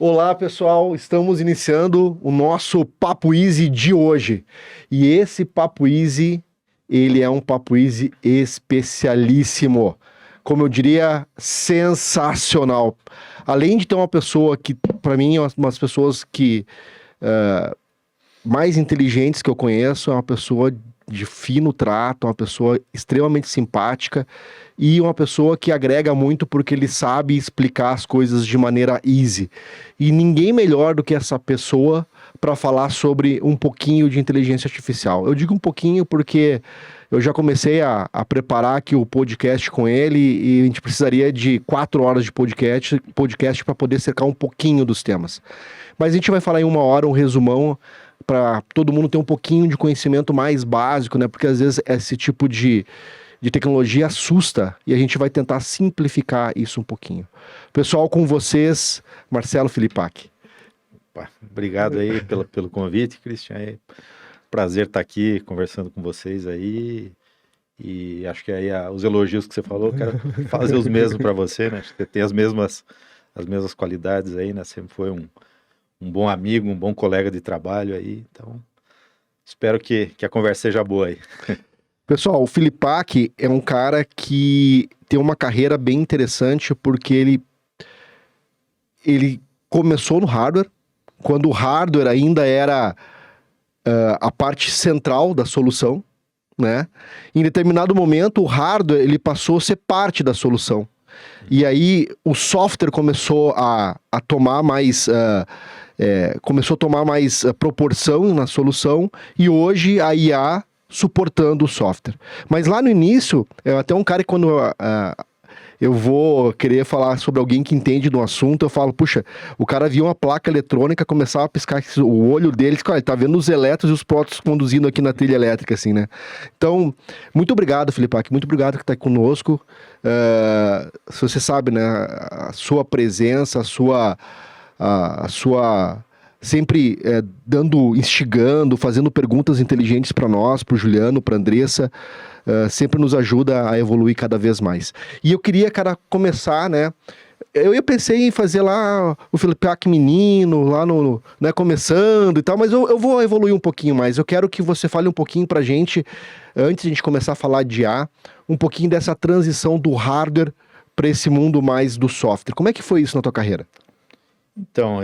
Olá, pessoal. Estamos iniciando o nosso Papo Easy de hoje. E esse Papo Easy, ele é um Papo Easy especialíssimo. Como eu diria, sensacional. Além de ter uma pessoa que, para mim, é uma das pessoas que mais inteligentes que eu conheço, é uma pessoa de fino trato, uma pessoa extremamente simpática e uma pessoa que agrega muito porque ele sabe explicar as coisas de maneira easy. E ninguém melhor do que essa pessoa para falar sobre um pouquinho de inteligência artificial. Eu digo um pouquinho porque eu já comecei a preparar aqui o podcast com ele e a gente precisaria de 4 horas de podcast para poder cercar um pouquinho dos temas. Mas a gente vai falar em 1 hora um resumão para todo mundo ter um pouquinho de conhecimento mais básico, né? Porque às vezes esse tipo de tecnologia assusta e a gente vai tentar simplificar isso um pouquinho. Pessoal, com vocês, Marcelo Filipac. Obrigado aí pelo convite, Christian. Prazer estar aqui conversando com vocês aí. E acho que aí os elogios que você falou, eu quero fazer os mesmos para você, né? Acho que tem as mesmas qualidades aí, né? Sempre foi um bom amigo, um bom colega de trabalho aí. Então, espero que a conversa seja boa aí. Pessoal, o Filipac é um cara que tem uma carreira bem interessante porque ele começou no hardware, quando o hardware ainda era a parte central da solução, né? Em determinado momento, o hardware ele passou a ser parte da solução. E aí o software começou a tomar mais proporção na solução e hoje a IA suportando o software. Mas lá no início, até um cara que quando eu vou querer falar sobre alguém que entende do assunto, eu falo, puxa, o cara viu uma placa eletrônica, começava a piscar o olho dele, ele tá vendo os elétrons e os prótons conduzindo aqui na trilha elétrica, assim, né? Então, muito obrigado, Filipac, muito obrigado que tá aqui conosco. Se você sabe, né, a sua presença, a sua sempre instigando, fazendo perguntas inteligentes para nós, para o Juliano, para a Andressa, sempre nos ajuda a evoluir cada vez mais. E eu queria, cara, começar, né? Eu pensei em fazer lá o Filipac menino, lá né, começando e tal, mas eu vou evoluir um pouquinho mais. Eu quero que você fale um pouquinho pra gente, antes de a gente começar a falar de IA, um pouquinho dessa transição do hardware para esse mundo mais do software. Como é que foi isso na tua carreira? Então,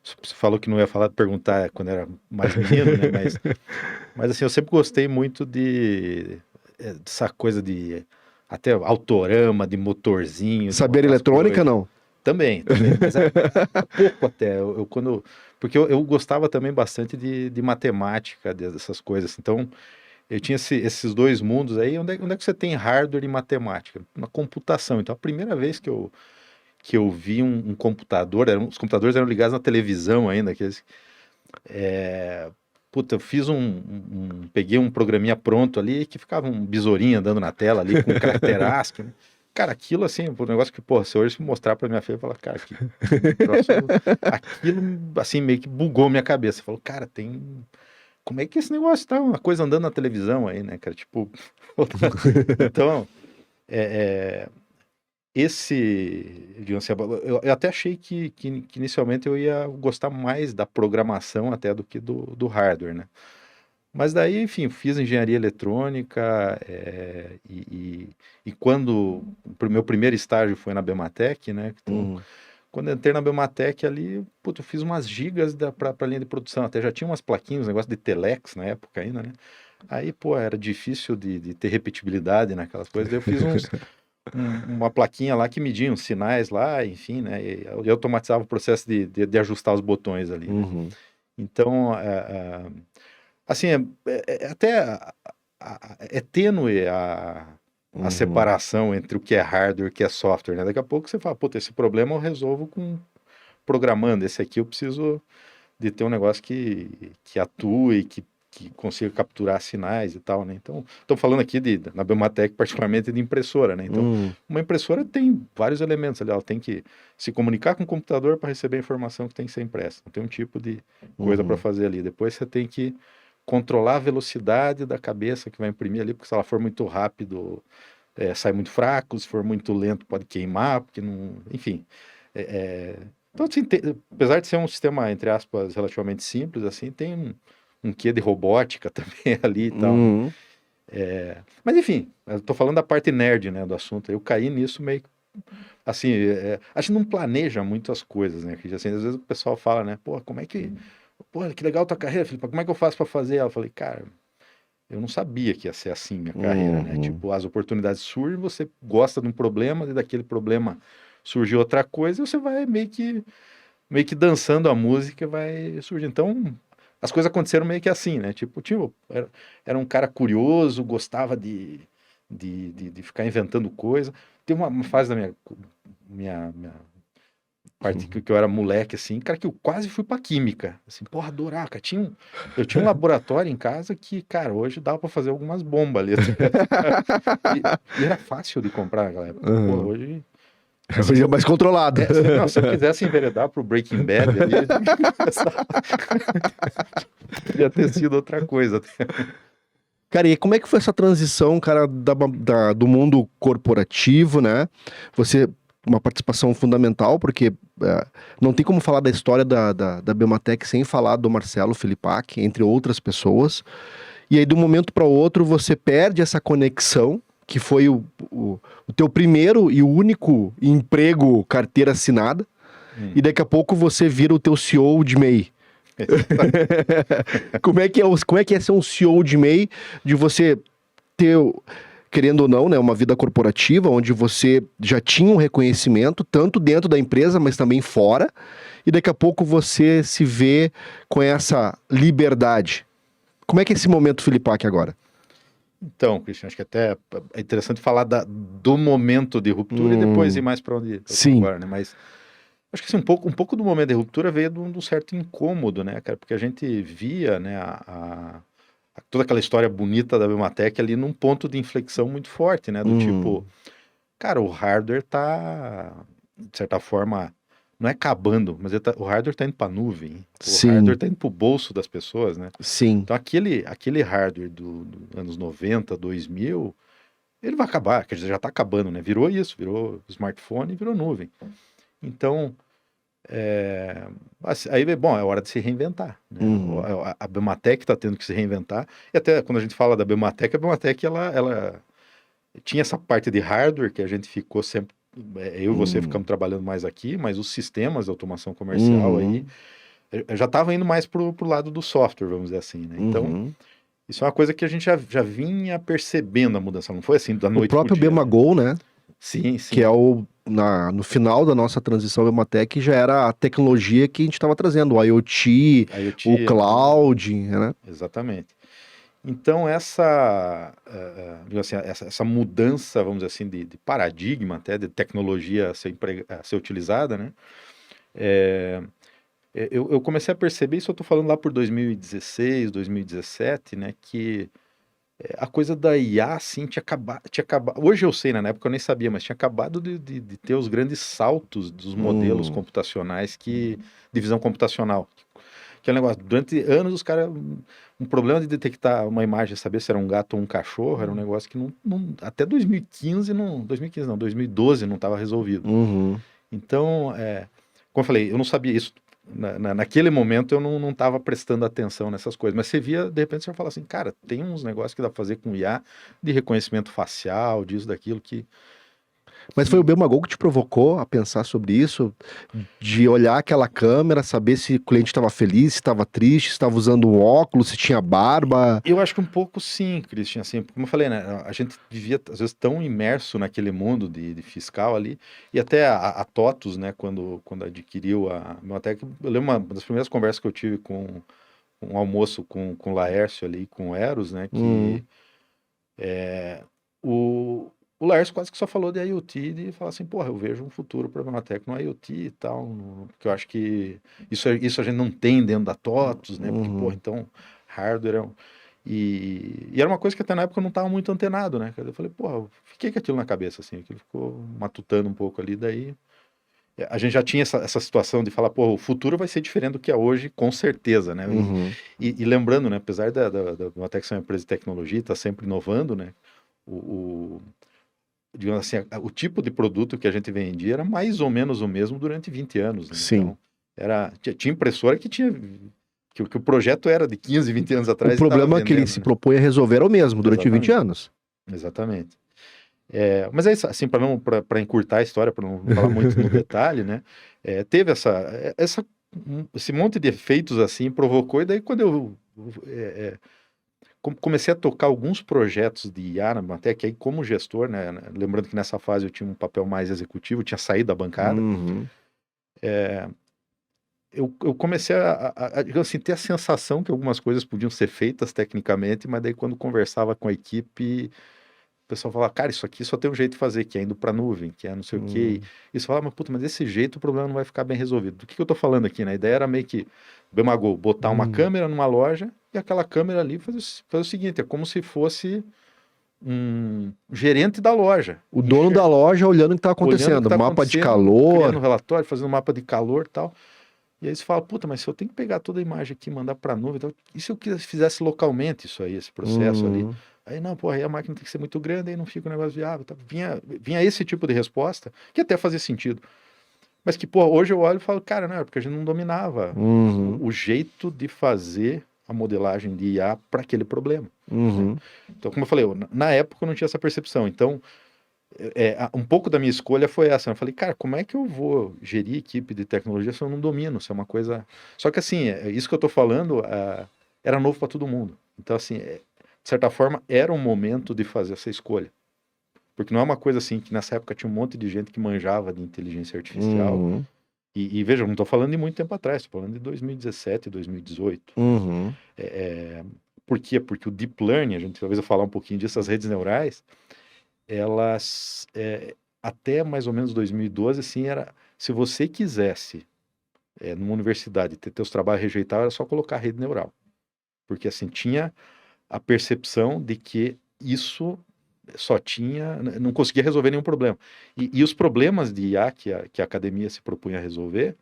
você falou que não ia perguntar quando era mais menino, né? Mas assim, eu sempre gostei muito dessa coisa de até autorama, de motorzinho. Saber eletrônica, não? Também, mas é pouco até. Porque eu gostava também bastante de matemática, dessas coisas. Então, eu tinha esses dois mundos aí. Onde é que você tem hardware e matemática? Na computação. Então, a primeira vez que eu vi um computador, os computadores eram ligados na televisão ainda, eu fiz peguei um programinha pronto ali, que ficava um besourinho andando na tela ali, com um caractere ASCII, né? Cara, aquilo assim, um negócio que, se hoje mostrar pra minha filha, eu falo, cara, aquilo assim, meio que bugou minha cabeça. Falou, cara, como é que esse negócio tá, uma coisa andando na televisão aí, né, cara, tipo, então, digamos assim, eu até achei que inicialmente eu ia gostar mais da programação até do que do hardware, né? Mas daí, enfim, fiz engenharia eletrônica e quando o meu primeiro estágio foi na Bematec, né? Então, quando eu entrei na Bematec ali, eu fiz umas gigas para a linha de produção. Até já tinha umas plaquinhas, um negócio de telex na época ainda, né? Aí, era difícil de ter repetibilidade naquelas coisas. Daí eu fiz uma plaquinha lá que media os sinais lá, enfim, né? E automatizava o processo de ajustar os botões ali, né? Então, assim, é tênue a separação entre o que é hardware e o que é software, né? Daqui a pouco você fala, esse problema eu resolvo programando. Esse aqui eu preciso de ter um negócio que atue, que consiga capturar sinais e tal, né? Então, estou falando aqui na Bematec, particularmente de impressora, né? Então, uma impressora tem vários elementos ali, ela tem que se comunicar com o computador para receber a informação que tem que ser impressa. Então, tem um tipo de coisa para fazer ali. Depois você tem que controlar a velocidade da cabeça que vai imprimir ali, porque se ela for muito rápido, sai muito fraco, se for muito lento pode queimar, porque não... Enfim, Então, assim, apesar de ser um sistema, entre aspas, relativamente simples, assim, tem um quê de robótica também ali e tal, né? Uhum. Mas, enfim, eu tô falando da parte nerd, né, do assunto. Eu caí nisso meio assim, a gente não planeja muito as coisas, né? Que, assim, às vezes o pessoal fala, né? Pô, como é que... Pô, que legal tua carreira, Felipe. Como é que eu faço pra fazer ela? Eu falei, cara, eu não sabia que ia ser assim minha carreira, né? Uhum. Tipo, as oportunidades surgem, você gosta de um problema, e daquele problema surgiu outra coisa, e você vai meio que dançando a música, vai surgir. Então, as coisas aconteceram meio que assim, né? Tipo, era um cara curioso, gostava de ficar inventando coisa. Tem uma fase da minha parte que eu era moleque, assim, cara, que eu quase fui pra química. Assim, porra, adorava, cara. Eu tinha um laboratório em casa que, cara, hoje dava pra fazer algumas bombas ali. E era fácil de comprar naquela época. Porra, Uhum. hoje. Assim, Hoje é mais controlado. não, se eu quisesse enveredar pro Breaking Bad ali, podia ter sido outra coisa. Cara, e como é que foi essa transição, cara, do mundo corporativo, né? Você, uma participação fundamental, porque não tem como falar da história da Bematec sem falar do Marcelo Filipac, entre outras pessoas. E aí, de um momento para o outro, você perde essa conexão, que foi o teu primeiro e único emprego carteira assinada, e Hum. daqui a pouco você vira o teu CEO de MEI. Como é que é ser um CEO de MEI, de você ter, querendo ou não, né, uma vida corporativa, onde você já tinha um reconhecimento, tanto dentro da empresa, mas também fora, e daqui a pouco você se vê com essa liberdade. Como é que é esse momento, Filipac, agora? Então, Cristian, acho que até é interessante falar do momento de ruptura e depois ir mais para onde eu tô Sim. agora, né? Mas acho que assim, um pouco do momento de ruptura veio de um certo incômodo, né, cara? Porque a gente via, né, toda aquela história bonita da Bematec ali num ponto de inflexão muito forte, né? Do tipo, Hum, cara, o hardware tá, de certa forma, não é acabando, mas o hardware tá indo pra nuvem. O hardware sim, tá indo pro bolso das pessoas, né? sim. Então aquele hardware do anos 90, 2000, ele vai acabar, quer dizer, já tá acabando, né? Virou isso, virou smartphone e virou nuvem. Então, aí, bom, é hora de se reinventar, né? Uhum, A Bematec está tendo que se reinventar, e até quando a gente fala da Bematec, a Bematec, ela tinha essa parte de hardware que a gente ficou sempre, eu e você ficamos uhum, trabalhando mais aqui, mas os sistemas de automação comercial aí, uhum, eu já estava indo mais pro lado do software, vamos dizer assim, né? Então, uhum. isso é uma coisa que a gente já vinha percebendo a mudança, não foi assim da O noite pro próprio dia, né? Bemagol, né? Sim, Que é sim, no final da nossa transição Bematec, já era a tecnologia que a gente estava trazendo, o IoT, o IoT, a nuvem, cloud, né? exatamente. Então, digamos assim, essa mudança, vamos dizer assim, de paradigma até, de tecnologia a ser utilizada, né? Eu comecei a perceber, isso eu estou falando lá por 2016, 2017, né? Que a coisa da IA, assim, tinha acabado. Hoje eu sei, né? Na época eu nem sabia, mas tinha acabado de ter os grandes saltos dos modelos Hum, computacionais de visão computacional. Aquele negócio, durante anos os caras. Um problema de detectar uma imagem, saber se era um gato ou um cachorro, era um negócio que até 2015 não. 2015 não, 2012 não estava resolvido. uhum. Então, como eu falei, eu não sabia isso. Naquele momento eu não estava prestando atenção nessas coisas, mas você via, de repente você fala assim, cara, tem uns negócios que dá pra fazer com IA de reconhecimento facial, disso, daquilo, Mas foi o que Bemagol que te provocou a pensar sobre isso, de olhar aquela câmera, saber se o cliente estava feliz, se estava triste, se estava usando um óculos, se tinha barba. eu acho que um pouco sim, Christian, assim, como eu falei, né, a gente vivia às vezes tão imerso naquele mundo de fiscal ali, e até a TOTUS, né, quando adquiriu a Bematec, eu lembro uma das primeiras conversas que eu tive com um almoço com o Laércio ali, com o Eros, né, que Hum, o, o Laércio quase que só falou de IoT, de falar assim, porra, eu vejo um futuro para a Bematec no IoT e tal, porque eu acho que isso a gente não tem dentro da TOTUS, né, porque, porra, uhum. então, hardware e era uma coisa que até na época eu não estava muito antenado, né? Eu falei, porra, eu fiquei com aquilo na cabeça, assim, aquilo ficou matutando um pouco ali, daí a gente já tinha essa situação de falar, porra, o futuro vai ser diferente do que é hoje, com certeza, né? Uhum. E lembrando, né, apesar da Bematec ser uma empresa de tecnologia, está sempre inovando, né? O, digamos assim, o tipo de produto que a gente vendia era mais ou menos o mesmo durante 20 anos, né? Sim. Então, tinha impressora que tinha... Que o projeto era de 15, 20 anos O atrás e estava problema que ele vendendo, se né? propõe a resolver era o mesmo durante 20 Exatamente. anos. Exatamente. Mas é isso, assim, para encurtar a história, para não falar muito no detalhe, né? Teve esse monte de efeitos assim, provocou, e daí quando eu comecei a tocar alguns projetos de IA, até que aí como gestor, né? Lembrando que nessa fase eu tinha um papel mais executivo, eu tinha saído da bancada, Uhum. eu comecei digamos assim, ter a sensação que algumas coisas podiam ser feitas tecnicamente, mas daí quando conversava com a equipe, o pessoal fala, cara, isso aqui só tem um jeito de fazer, que é indo para nuvem, que é não sei o quê. E você fala, mas puta, mas desse jeito o problema não vai ficar bem resolvido. Do que eu tô falando aqui, né? A ideia era meio que, Bemagol, botar uma câmera numa loja e aquela câmera ali fazer o seguinte, é como se fosse um gerente da loja. O dono da loja olhando o que está Olhando o que acontecendo, está mapa de acontecendo, criando calor. relatório, fazendo mapa de calor e tal. E aí você fala, puta, mas se eu tenho que pegar toda a imagem aqui e mandar para a nuvem, então, e se eu fizesse localmente isso aí, esse processo ali? Aí não, porra, aí a máquina tem que ser muito grande, aí não fica um negócio viável. Tá? Vinha esse tipo de resposta, que até fazia sentido. Mas que, porra, hoje eu olho e falo, cara, não, é porque a gente não dominava o jeito de fazer a modelagem de IA para aquele problema. Né? Então, como eu falei, na época eu não tinha essa percepção. Então, um pouco da minha escolha foi essa. Eu falei, cara, como é que eu vou gerir equipe de tecnologia se eu não domino? Se é uma coisa. Só que assim, isso que eu tô falando era novo para todo mundo. Então, assim, de certa forma, era um momento de fazer essa escolha. Porque não é uma coisa assim que nessa época tinha um monte de gente que manjava de inteligência artificial. E veja, eu não estou falando de muito tempo atrás, estou falando de 2017, 2018. Por quê? Porque o Deep Learning, a gente talvez eu falar um pouquinho disso, as redes neurais, elas até mais ou menos 2012, assim, se você quisesse numa universidade ter teus trabalhos rejeitados, era só colocar rede neural. Porque assim, tinha a percepção de que isso não conseguia resolver nenhum problema. E os problemas de IA que a academia se propunha a resolver,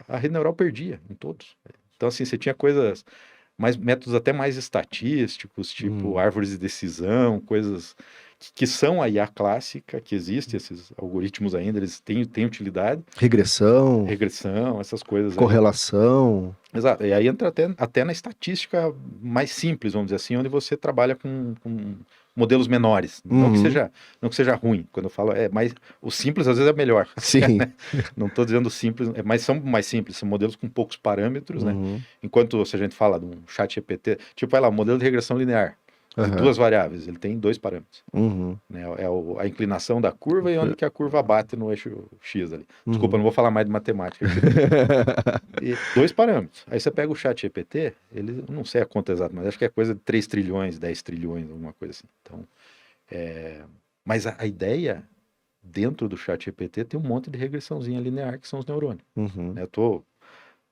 a rede neural perdia em todos. Então assim, você tinha métodos até mais estatísticos, tipo árvores de decisão, coisas que são a IA clássica, que existe, esses algoritmos ainda, eles têm utilidade. Regressão, Essas coisas aí. correlação. Exato, e aí entra até na estatística mais simples, vamos dizer assim, onde você trabalha com modelos menores. Não que seja ruim, quando eu falo, mais o simples às vezes é melhor. Sim. Não estou dizendo simples, mas são mais simples, são modelos com poucos parâmetros, né? Enquanto se a gente fala de um chat GPT, tipo, vai lá, modelo de regressão linear, de duas variáveis, ele tem 2 parâmetros. Né? A inclinação da curva e onde que a curva bate no eixo X ali. Desculpa, não vou falar mais de matemática aqui. 2 parâmetros. Aí você pega o chat GPT, ele, não sei a conta exata, mas acho que é coisa de 3 trilhões, 10 trilhões, alguma coisa assim. Então, mas a ideia dentro do chat GPT tem um monte de regressãozinha linear que são os neurônios. Eu tô,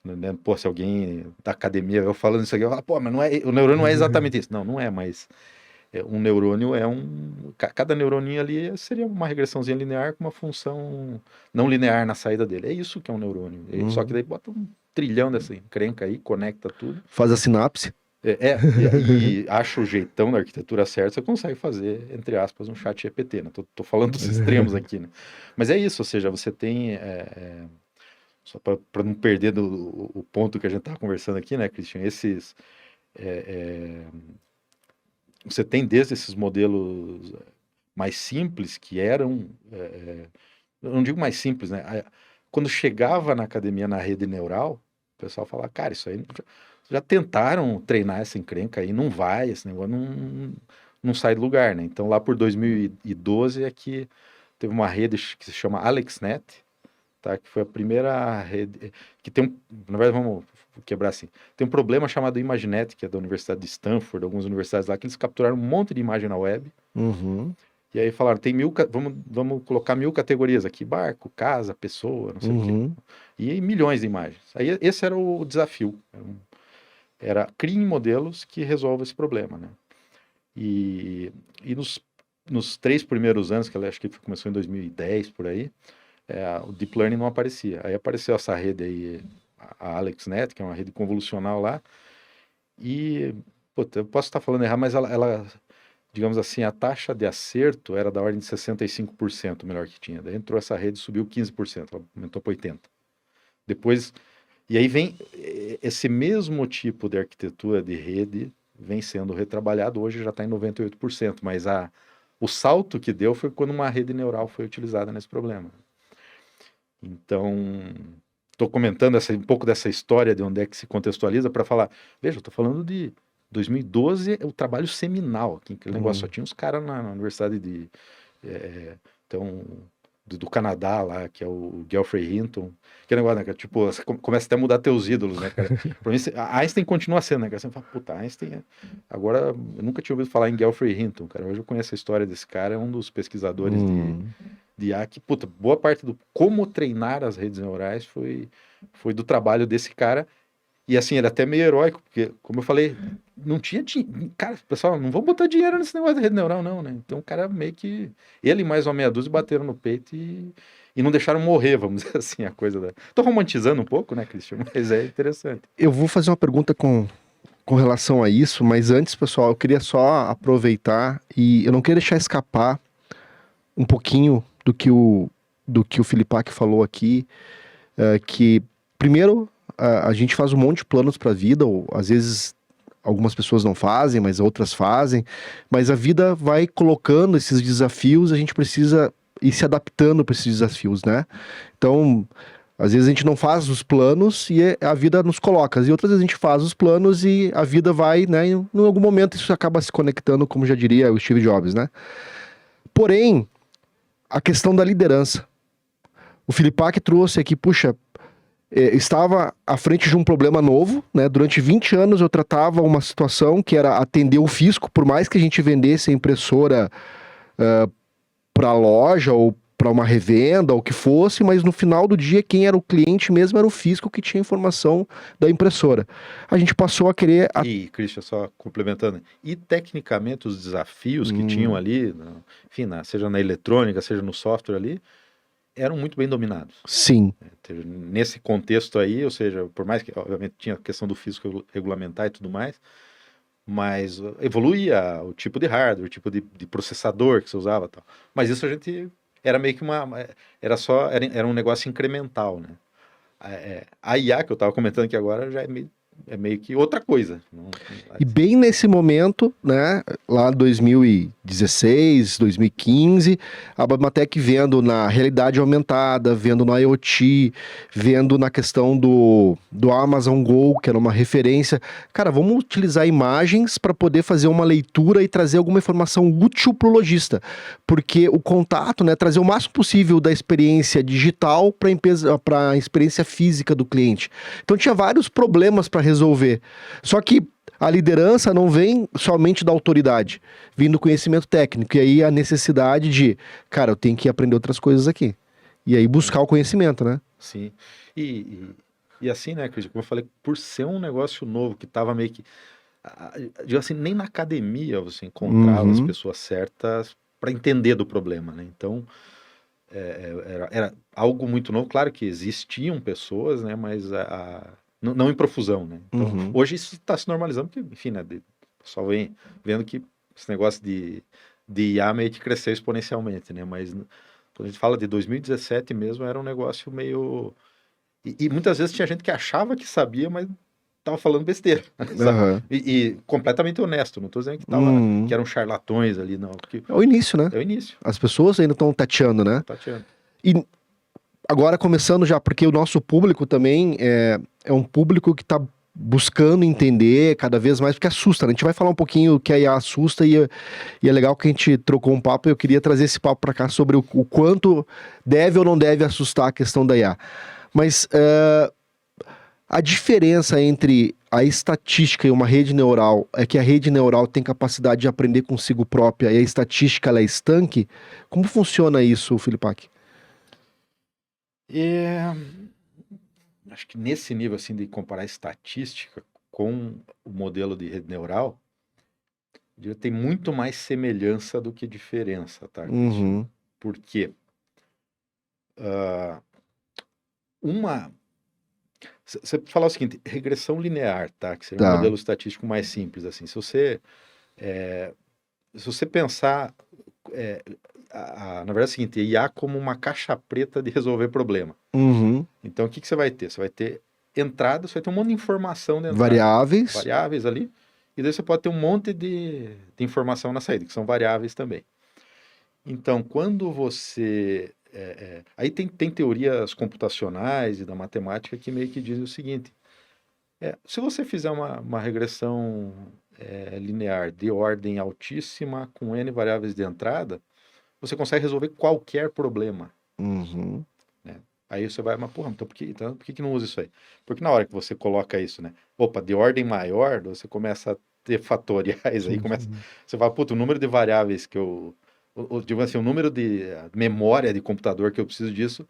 né, pô, se alguém da academia eu falando isso aqui, eu falo, pô, mas o neurônio não é exatamente isso. Não é, mas um neurônio cada neuroninho ali seria uma regressãozinha linear com uma função não linear na saída dele. É isso que é um neurônio. Só que daí bota um trilhão dessa encrenca aí, conecta tudo. Faz a sinapse. E acha o jeitão da arquitetura certa, você consegue fazer, entre aspas, um chat GPT, né? Tô falando dos extremos aqui, né? Mas é isso, ou seja, você tem... só para não perder o ponto que a gente estava conversando aqui, né, Christian? Você tem desde esses modelos mais simples que eram... eu não digo mais simples, né? Quando chegava na academia, na rede neural, o pessoal falava, cara, isso aí... Já tentaram treinar essa encrenca aí, não vai, esse negócio não sai do lugar, né? Então, lá por 2012 é que teve uma rede que se chama AlexNet, tá? Que foi a primeira rede... Que tem na verdade, vamos quebrar assim. Tem um problema chamado ImageNet, que é da Universidade de Stanford, algumas universidades lá, que eles capturaram um monte de imagem na web. E aí falaram, tem vamos colocar 1000 categorias aqui, barco, casa, pessoa, não sei o quê. E milhões de imagens. Aí esse era o desafio. Era criem modelos que resolvam esse problema, né? E nos 3 primeiros anos, que acho que começou em 2010, por aí, o Deep Learning não aparecia. Aí apareceu essa rede aí, a AlexNet, que é uma rede convolucional lá, e, puta, eu posso estar falando errado, mas ela digamos assim, a taxa de acerto era da ordem de 65% o melhor que tinha. Daí entrou essa rede, subiu 15%, ela aumentou para 80%. Depois, e aí vem esse mesmo tipo de arquitetura de rede vem sendo retrabalhado, hoje já está em 98%, mas o salto que deu foi quando uma rede neural foi utilizada nesse problema. Então, estou comentando um pouco dessa história de onde é que se contextualiza para falar, veja, eu estou falando de 2012, o trabalho seminal, aquele negócio, só tinha uns caras na Universidade então, do Canadá lá, que é o Geoffrey Hinton, que negócio, né, cara? Tipo, você começa até a mudar teus ídolos, né, cara? Pra mim, a Einstein continua sendo, né, cara? Você fala, puta, Einstein Agora, eu nunca tinha ouvido falar em Geoffrey Hinton, cara. Hoje eu conheço a história desse cara, é um dos pesquisadores de IA, que, puta, boa parte do como treinar as redes neurais foi do trabalho desse cara. E assim, ele é até meio heróico, porque, como eu falei, não tinha dinheiro. Cara, pessoal, não vão botar dinheiro nesse negócio de rede neural, não, né? Então o cara meio que. Ele e mais uma meia dúzia bateram no peito e não deixaram morrer, vamos dizer assim, a coisa da. Tô romantizando um pouco, né, Christian? Mas é interessante. Eu vou fazer uma pergunta com relação a isso, mas antes, pessoal, eu queria só aproveitar e eu não queria deixar escapar um pouquinho do que o Filipac falou aqui, que primeiro a gente faz um monte de planos para a vida, ou às vezes algumas pessoas não fazem, mas outras fazem, mas a vida vai colocando esses desafios, a gente precisa ir se adaptando para esses desafios, né? Então, às vezes a gente não faz os planos e a vida nos coloca, e outras vezes a gente faz os planos e a vida vai, né? E em algum momento isso acaba se conectando, como já diria o Steve Jobs, né? Porém, a questão da liderança. O Filipac trouxe aqui, puxa, estava à frente de um problema novo, né? Durante 20 anos eu tratava uma situação que era atender o fisco, por mais que a gente vendesse a impressora para a loja ou para uma revenda, ou o que fosse, mas no final do dia quem era o cliente mesmo era o fisco que tinha informação da impressora. A gente passou a querer... E, Christian, só complementando, e tecnicamente os desafios que tinham ali, enfim, seja na eletrônica, seja no software ali, eram muito bem dominados. Sim. Nesse contexto aí, ou seja, por mais que, obviamente, tinha a questão do físico regulamentar e tudo mais, mas evoluía o tipo de hardware, o tipo de processador que você usava e tal. Mas isso a gente, era meio que era um negócio incremental, né? A IA que eu estava comentando aqui agora já é meio que outra coisa. E bem nesse momento, né, lá 2016, 2015, a Bamatec vendo na realidade aumentada, vendo no IoT, vendo na questão do Amazon Go, que era uma referência. Cara, vamos utilizar imagens para poder fazer uma leitura e trazer alguma informação útil para o lojista. Porque o contato, né, trazer o máximo possível da experiência digital para a experiência física do cliente. Então tinha vários problemas para resolver. Só que a liderança não vem somente da autoridade, vem do conhecimento técnico. E aí a necessidade de, cara, eu tenho que aprender outras coisas aqui. E aí buscar o conhecimento, né? Sim. E assim, né, Cris, como eu falei, por ser um negócio novo que estava meio que. Digo assim, nem na academia você encontrava as pessoas certas para entender do problema, né? Então, era algo muito novo. Claro que existiam pessoas, né? Mas não em profusão, né? Então, hoje isso está se normalizando, porque, enfim, né? O pessoal vem vendo que esse negócio de IA meio que cresceu exponencialmente, né? Mas quando a gente fala de 2017 mesmo, era um negócio meio... E muitas vezes tinha gente que achava que sabia, mas tava falando besteira, sabe? E completamente honesto, não tô dizendo que eram charlatões ali, não. Porque é o início, né? é o início. As pessoas ainda estão tateando, né? Tateando. E agora começando já, porque o nosso público também é um público que está buscando entender cada vez mais, porque assusta, né? A gente vai falar um pouquinho que a IA assusta e é legal que a gente trocou um papo e eu queria trazer esse papo para cá sobre o quanto deve ou não deve assustar a questão da IA. Mas a diferença entre a estatística e uma rede neural é que a rede neural tem capacidade de aprender consigo própria e a estatística ela é estanque. Como funciona isso, Filipac? Acho que nesse nível assim de comparar estatística com o modelo de rede neural, tem muito mais semelhança do que diferença, tá, Cristiano? Por quê? Você falar o seguinte, regressão linear, tá? Que seria um modelo estatístico mais simples, assim. Se você se você pensar, na verdade é o seguinte, IA como uma caixa preta de resolver problema. Uhum. Então, o que você vai ter? Você vai ter entrada, você vai ter um monte de informação de entrada, Variáveis. variáveis ali, e daí você pode ter um monte de informação na saída, que são variáveis também. Então, quando você... aí tem teorias computacionais e da matemática que meio que dizem o seguinte, se você fizer uma regressão linear de ordem altíssima com N variáveis de entrada, você consegue resolver qualquer problema. Uhum. Né? Aí você vai, mas porra, então por que não usa isso aí? Porque na hora que você coloca isso, né? Opa, de ordem maior, você começa a ter fatoriais, aí começa, você fala, puta, o número de variáveis que digo assim, o número de memória de computador que eu preciso disso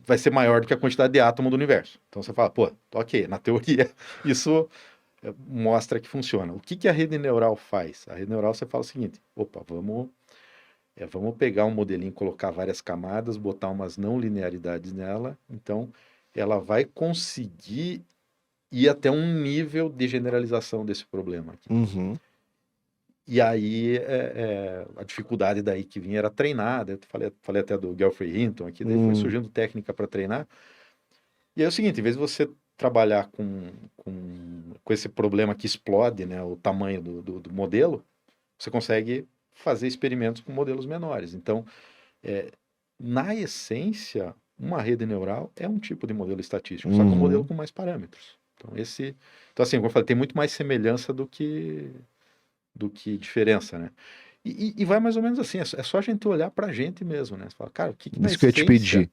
vai ser maior do que a quantidade de átomo do universo. Então você fala, pô, ok, na teoria isso mostra que funciona. O que a rede neural faz? A rede neural você fala o seguinte, opa, vamos pegar um modelinho, colocar várias camadas, botar umas não linearidades nela, então ela vai conseguir ir até um nível de generalização desse problema aqui. Uhum. E aí a dificuldade daí que vinha era treinar, eu falei até do Geoffrey Hinton aqui, daí foi surgindo técnica para treinar. E aí é o seguinte, em vez de você trabalhar com esse problema que explode, né, o tamanho do modelo, você consegue fazer experimentos com modelos menores. Então, na essência, uma rede neural é um tipo de modelo estatístico, só que é um modelo com mais parâmetros. Então assim, como eu falei, tem muito mais semelhança do que diferença, né? E vai mais ou menos assim, é só a gente olhar pra gente mesmo, né? Você fala, cara, o que na Isso que eu ia te essência... pedir.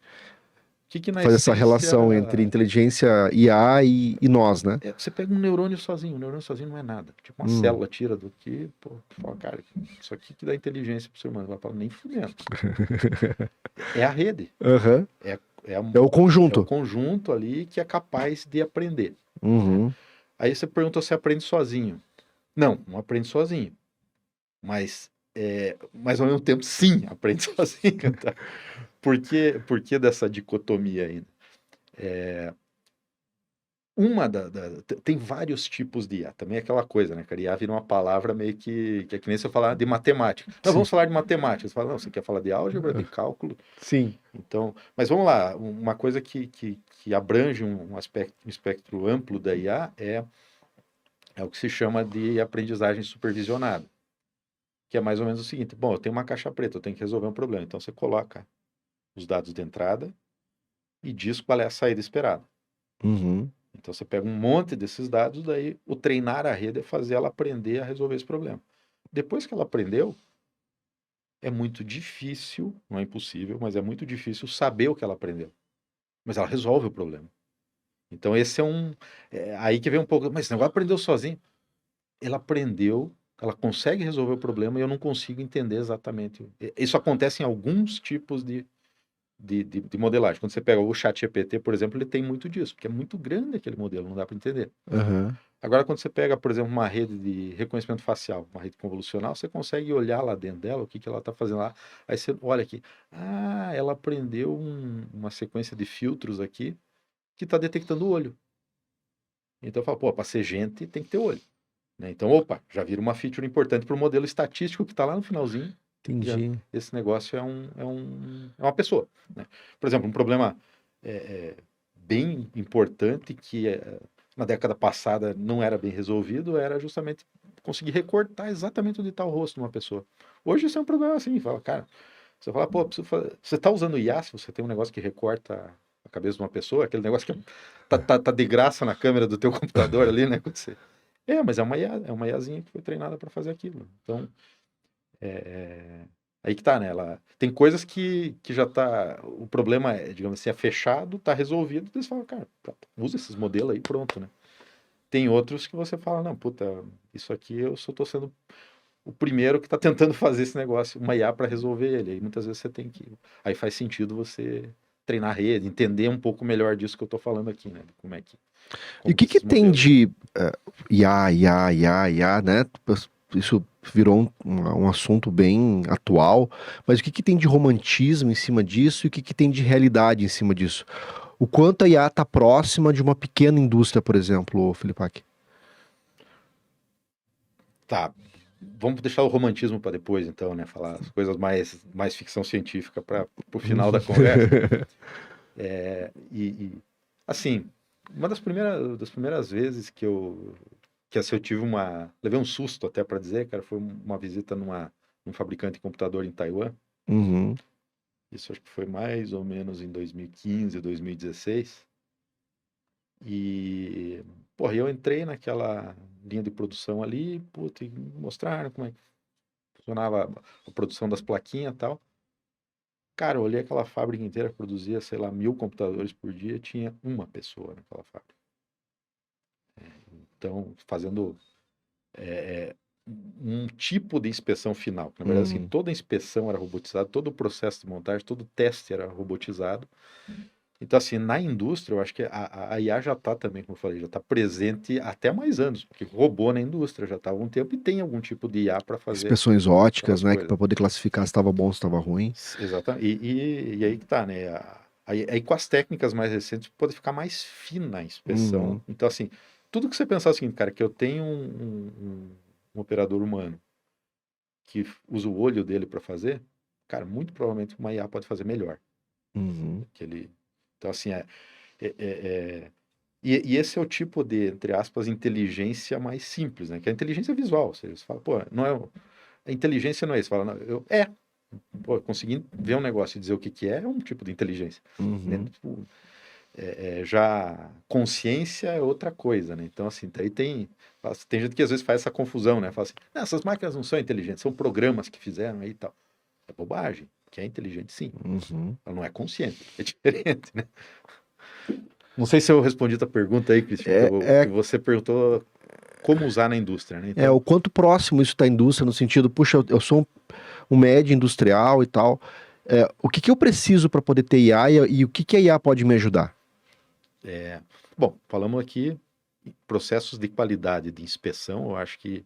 na Fazer essa essência... relação entre inteligência IA e nós, né? Você pega um neurônio sozinho não é nada. Tipo uma célula tira do que, pô, tu fala, cara, isso aqui que dá inteligência pro ser humano. Vai falar, nem fudendo. É a rede. Uhum. É É o conjunto. o conjunto ali que é capaz de aprender. Uhum. Aí você perguntou se aprende sozinho. Não aprende sozinho. Mas ao mesmo tempo, sim, aprende sozinho. Tá? Por que dessa dicotomia ainda? Tem vários tipos de IA. Também é aquela coisa, né, cara? IA vira uma palavra meio que é que nem se eu falar de matemática. Não, vamos falar de matemática. Você fala, não, você quer falar de álgebra, de cálculo? Sim. Então, mas vamos lá. Uma coisa que abrange um espectro amplo da IA é o que se chama de aprendizagem supervisionada. Que é mais ou menos o seguinte: bom, eu tenho uma caixa preta, eu tenho que resolver um problema. Então você coloca os dados de entrada e diz qual é a saída esperada. Uhum. Então você pega um monte desses dados, daí o treinar a rede é fazer ela aprender a resolver esse problema. Depois que ela aprendeu, é muito difícil, não é impossível, mas é muito difícil saber o que ela aprendeu. Mas ela resolve o problema. Então esse aí que vem um pouco, mas esse negócio aprendeu sozinho. Ela aprendeu, ela consegue resolver o problema e eu não consigo entender exatamente. Isso acontece em alguns tipos de modelagem. Quando você pega o ChatGPT, por exemplo, ele tem muito disso, porque é muito grande aquele modelo, não dá para entender. Uhum. Agora, quando você pega, por exemplo, uma rede de reconhecimento facial, uma rede convolucional, você consegue olhar lá dentro dela, o que ela está fazendo lá. Aí você olha aqui, ela aprendeu uma sequência de filtros aqui que está detectando o olho. Então eu falo, pô, para ser gente tem que ter olho. Né? Então, opa, já vira uma feature importante para o modelo estatístico que está lá no finalzinho. Entendi. Esse negócio é uma pessoa. Né? Por exemplo, um problema bem importante que na década passada não era bem resolvido era justamente conseguir recortar exatamente onde está o rosto de uma pessoa. Hoje isso é um problema assim, fala, cara, você fala, pô, você está usando IA, se você tem um negócio que recorta a cabeça de uma pessoa, aquele negócio que tá de graça na câmera do teu computador ali, né? Mas é uma IA, é uma IAzinha que foi treinada para fazer aquilo. Então, aí que tá, né? Tem coisas que já tá. O problema digamos assim, é fechado, tá resolvido, eles falam, cara, usa esses modelos aí, pronto, né? Tem outros que você fala, não, puta, isso aqui eu só tô sendo o primeiro que tá tentando fazer esse negócio, uma IA para resolver ele. Aí muitas vezes você tem que. Aí faz sentido você treinar a rede, entender um pouco melhor disso que eu tô falando aqui, né? E o que esses tem modelos... de IA, né? Isso virou um assunto bem atual, mas o que tem de romantismo em cima disso e o que tem de realidade em cima disso? O quanto a IA está próxima de uma pequena indústria, por exemplo, Filipac? Tá, vamos deixar o romantismo para depois, então, né? Falar as coisas mais ficção científica para o final da conversa. Assim, uma das primeiras vezes que assim, eu tive levei um susto até para dizer, cara, foi uma visita num fabricante de computador em Taiwan. Uhum. Isso acho que foi mais ou menos em 2015, 2016. E, porra, eu entrei naquela linha de produção ali, puta, e mostraram como é que funcionava a produção das plaquinhas e tal. Cara, eu olhei aquela fábrica inteira, produzia, sei lá, 1.000 computadores por dia, tinha uma pessoa naquela fábrica. Então, fazendo um tipo de inspeção final. Na verdade, assim, Uhum. toda a inspeção era robotizada, todo o processo de montagem, todo o teste era robotizado. Então, assim, na indústria, eu acho que a IA já está também, como eu falei, já está presente até há mais anos, porque robô na indústria já está há algum tempo e tem algum tipo de IA para fazer Inspeções óticas, aquelas né? coisas. Para poder classificar se estava bom, se estava ruim. Exatamente. E aí que tá, né? Aí com as técnicas mais recentes pode ficar mais fina a inspeção. Uhum. Então, assim, tudo que você pensar é o seguinte, cara, que eu tenho um operador humano que usa o olho dele para fazer, cara, muito provavelmente uma IA pode fazer melhor. Uhum. Que ele... Então, assim, é- é- é- e esse é o tipo de, entre aspas, inteligência mais simples, né? Que é a inteligência visual. Você fala, pô, não é... A inteligência não é isso. Fala, não, pô, conseguir ver um negócio e dizer o que que é um tipo de inteligência. Né? Uhum. Tipo, já consciência é outra coisa, né? Então, assim, daí tem gente que às vezes faz essa confusão, né? Fala assim, "Não, essas máquinas não são inteligentes, são programas que fizeram aí e tal." É bobagem, que é inteligente sim. Uhum. Ela não é consciente, é diferente, né? Não sei se eu respondi a tua pergunta aí, Cristian, É, que é, você perguntou como usar na indústria, né? é Então, o quanto próximo isso da indústria, no sentido, puxa, eu sou um médio industrial e tal. O que que eu preciso para poder ter IA e o que que a IA pode me ajudar? bom, falamos aqui em processos de qualidade de inspeção, eu acho que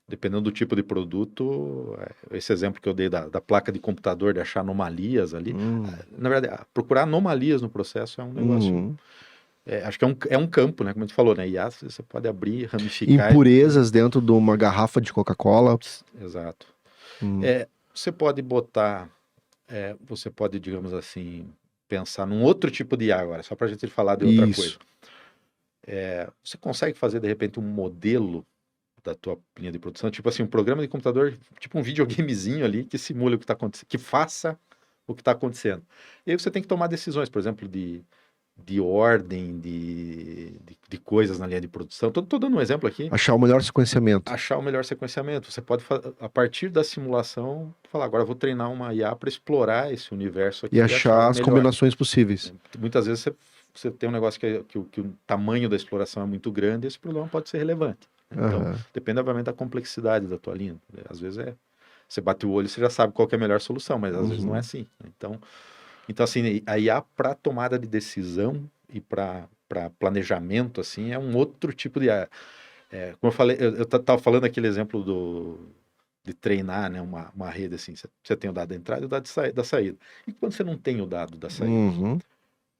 dependendo do tipo de produto, esse exemplo que eu dei da placa de computador, de achar anomalias ali, Hum. na verdade, procurar anomalias no processo é um negócio, Uhum. acho que é um campo, né? Como a gente falou, né? IA você pode abrir, ramificar. Impurezas dentro de uma garrafa de Coca-Cola. Exato. Hum. Você pode botar, você pode, digamos assim, pensar num outro tipo de IA agora, só para a gente falar de outra coisa. Isso. Você consegue fazer, de repente, um modelo da tua linha de produção, tipo assim, um programa de computador, tipo um videogamezinho ali que simule o que está acontecendo, que faça o que está acontecendo. E aí você tem que tomar decisões, por exemplo, de ordem, de coisas na linha de produção. Tô dando um exemplo aqui. Achar o melhor sequenciamento. Achar o melhor sequenciamento. Você pode, a partir da simulação, falar, agora eu vou treinar uma IA para explorar esse universo E aqui e achar o achar as melhor. combinações possíveis. Muitas vezes você tem um negócio que o tamanho da exploração é muito grande e esse problema pode ser relevante, né? Então, Aham. depende, obviamente, da complexidade da tua linha. Às vezes você bate o olho e você já sabe qual que é a melhor solução, mas às vezes não é Uhum. assim, né? Então assim, a IA para tomada de decisão e para planejamento, assim, é um outro tipo de IA. Como eu falei, eu estava falando aquele exemplo de treinar, né, uma rede assim, você tem o dado da entrada e o dado da saída. E quando você não tem o dado da saída? Uhum.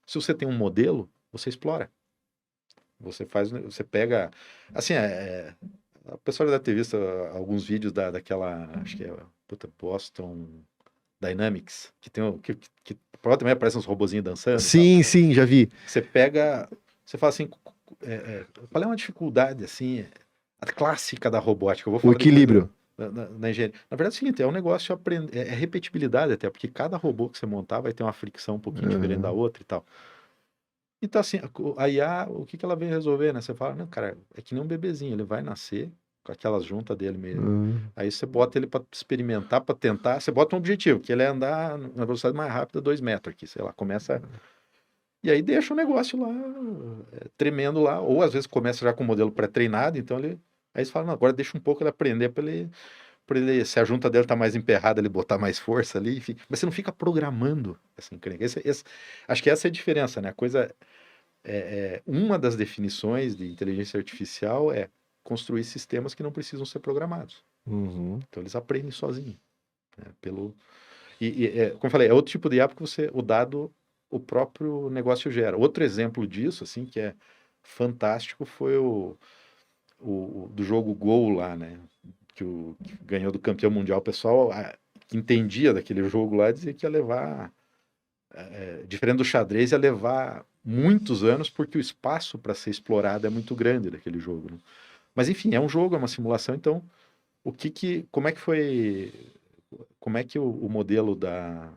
Se você tem um modelo, você explora. Você pega, assim, a pessoa deve ter visto alguns vídeos daquela, acho que é, puta, Boston Dynamics, que tem que provavelmente aparece uns robozinhos dançando e tal. Sim, sim, já vi. Você pega, você fala assim, qual é uma dificuldade, assim, a clássica da robótica? Eu vou O falar de coisa equilíbrio. na engenharia. Na verdade é o seguinte, é um negócio aprender, é repetibilidade até, porque cada robô que você montar vai ter uma fricção um pouquinho diferente da Aham. outra e tal. Então, assim, a IA, o que que ela vem resolver, né? Você fala, não, cara, é que nem um bebezinho, ele vai nascer com aquelas juntas dele mesmo. Aham. Aí você bota ele para experimentar, para tentar, você bota um objetivo, que ele é andar na velocidade mais rápida, 2 metros aqui, sei lá, começa. E aí deixa o negócio lá, tremendo lá, ou às vezes começa já com o modelo pré-treinado, então ele. Aí você fala, não, agora deixa um pouco ele aprender para ele, se a junta dele tá mais emperrada, ele botar mais força ali, enfim. Mas você não fica programando essa encrenca. Acho que essa é a diferença, né? A coisa uma das definições de inteligência artificial é construir sistemas que não precisam ser programados. Uhum. Então eles aprendem sozinhos, né? Como eu falei, é outro tipo de IA porque o dado, o próprio negócio gera. Outro exemplo disso, assim, que é fantástico, foi o do jogo Go lá, né? que ganhou do campeão mundial, o pessoal que entendia daquele jogo lá dizia que ia levar, diferente do xadrez, ia levar muitos anos porque o espaço para ser explorado é muito grande daquele jogo, né? Mas enfim, é um jogo, é uma simulação, então como é que foi, como é que o modelo daqui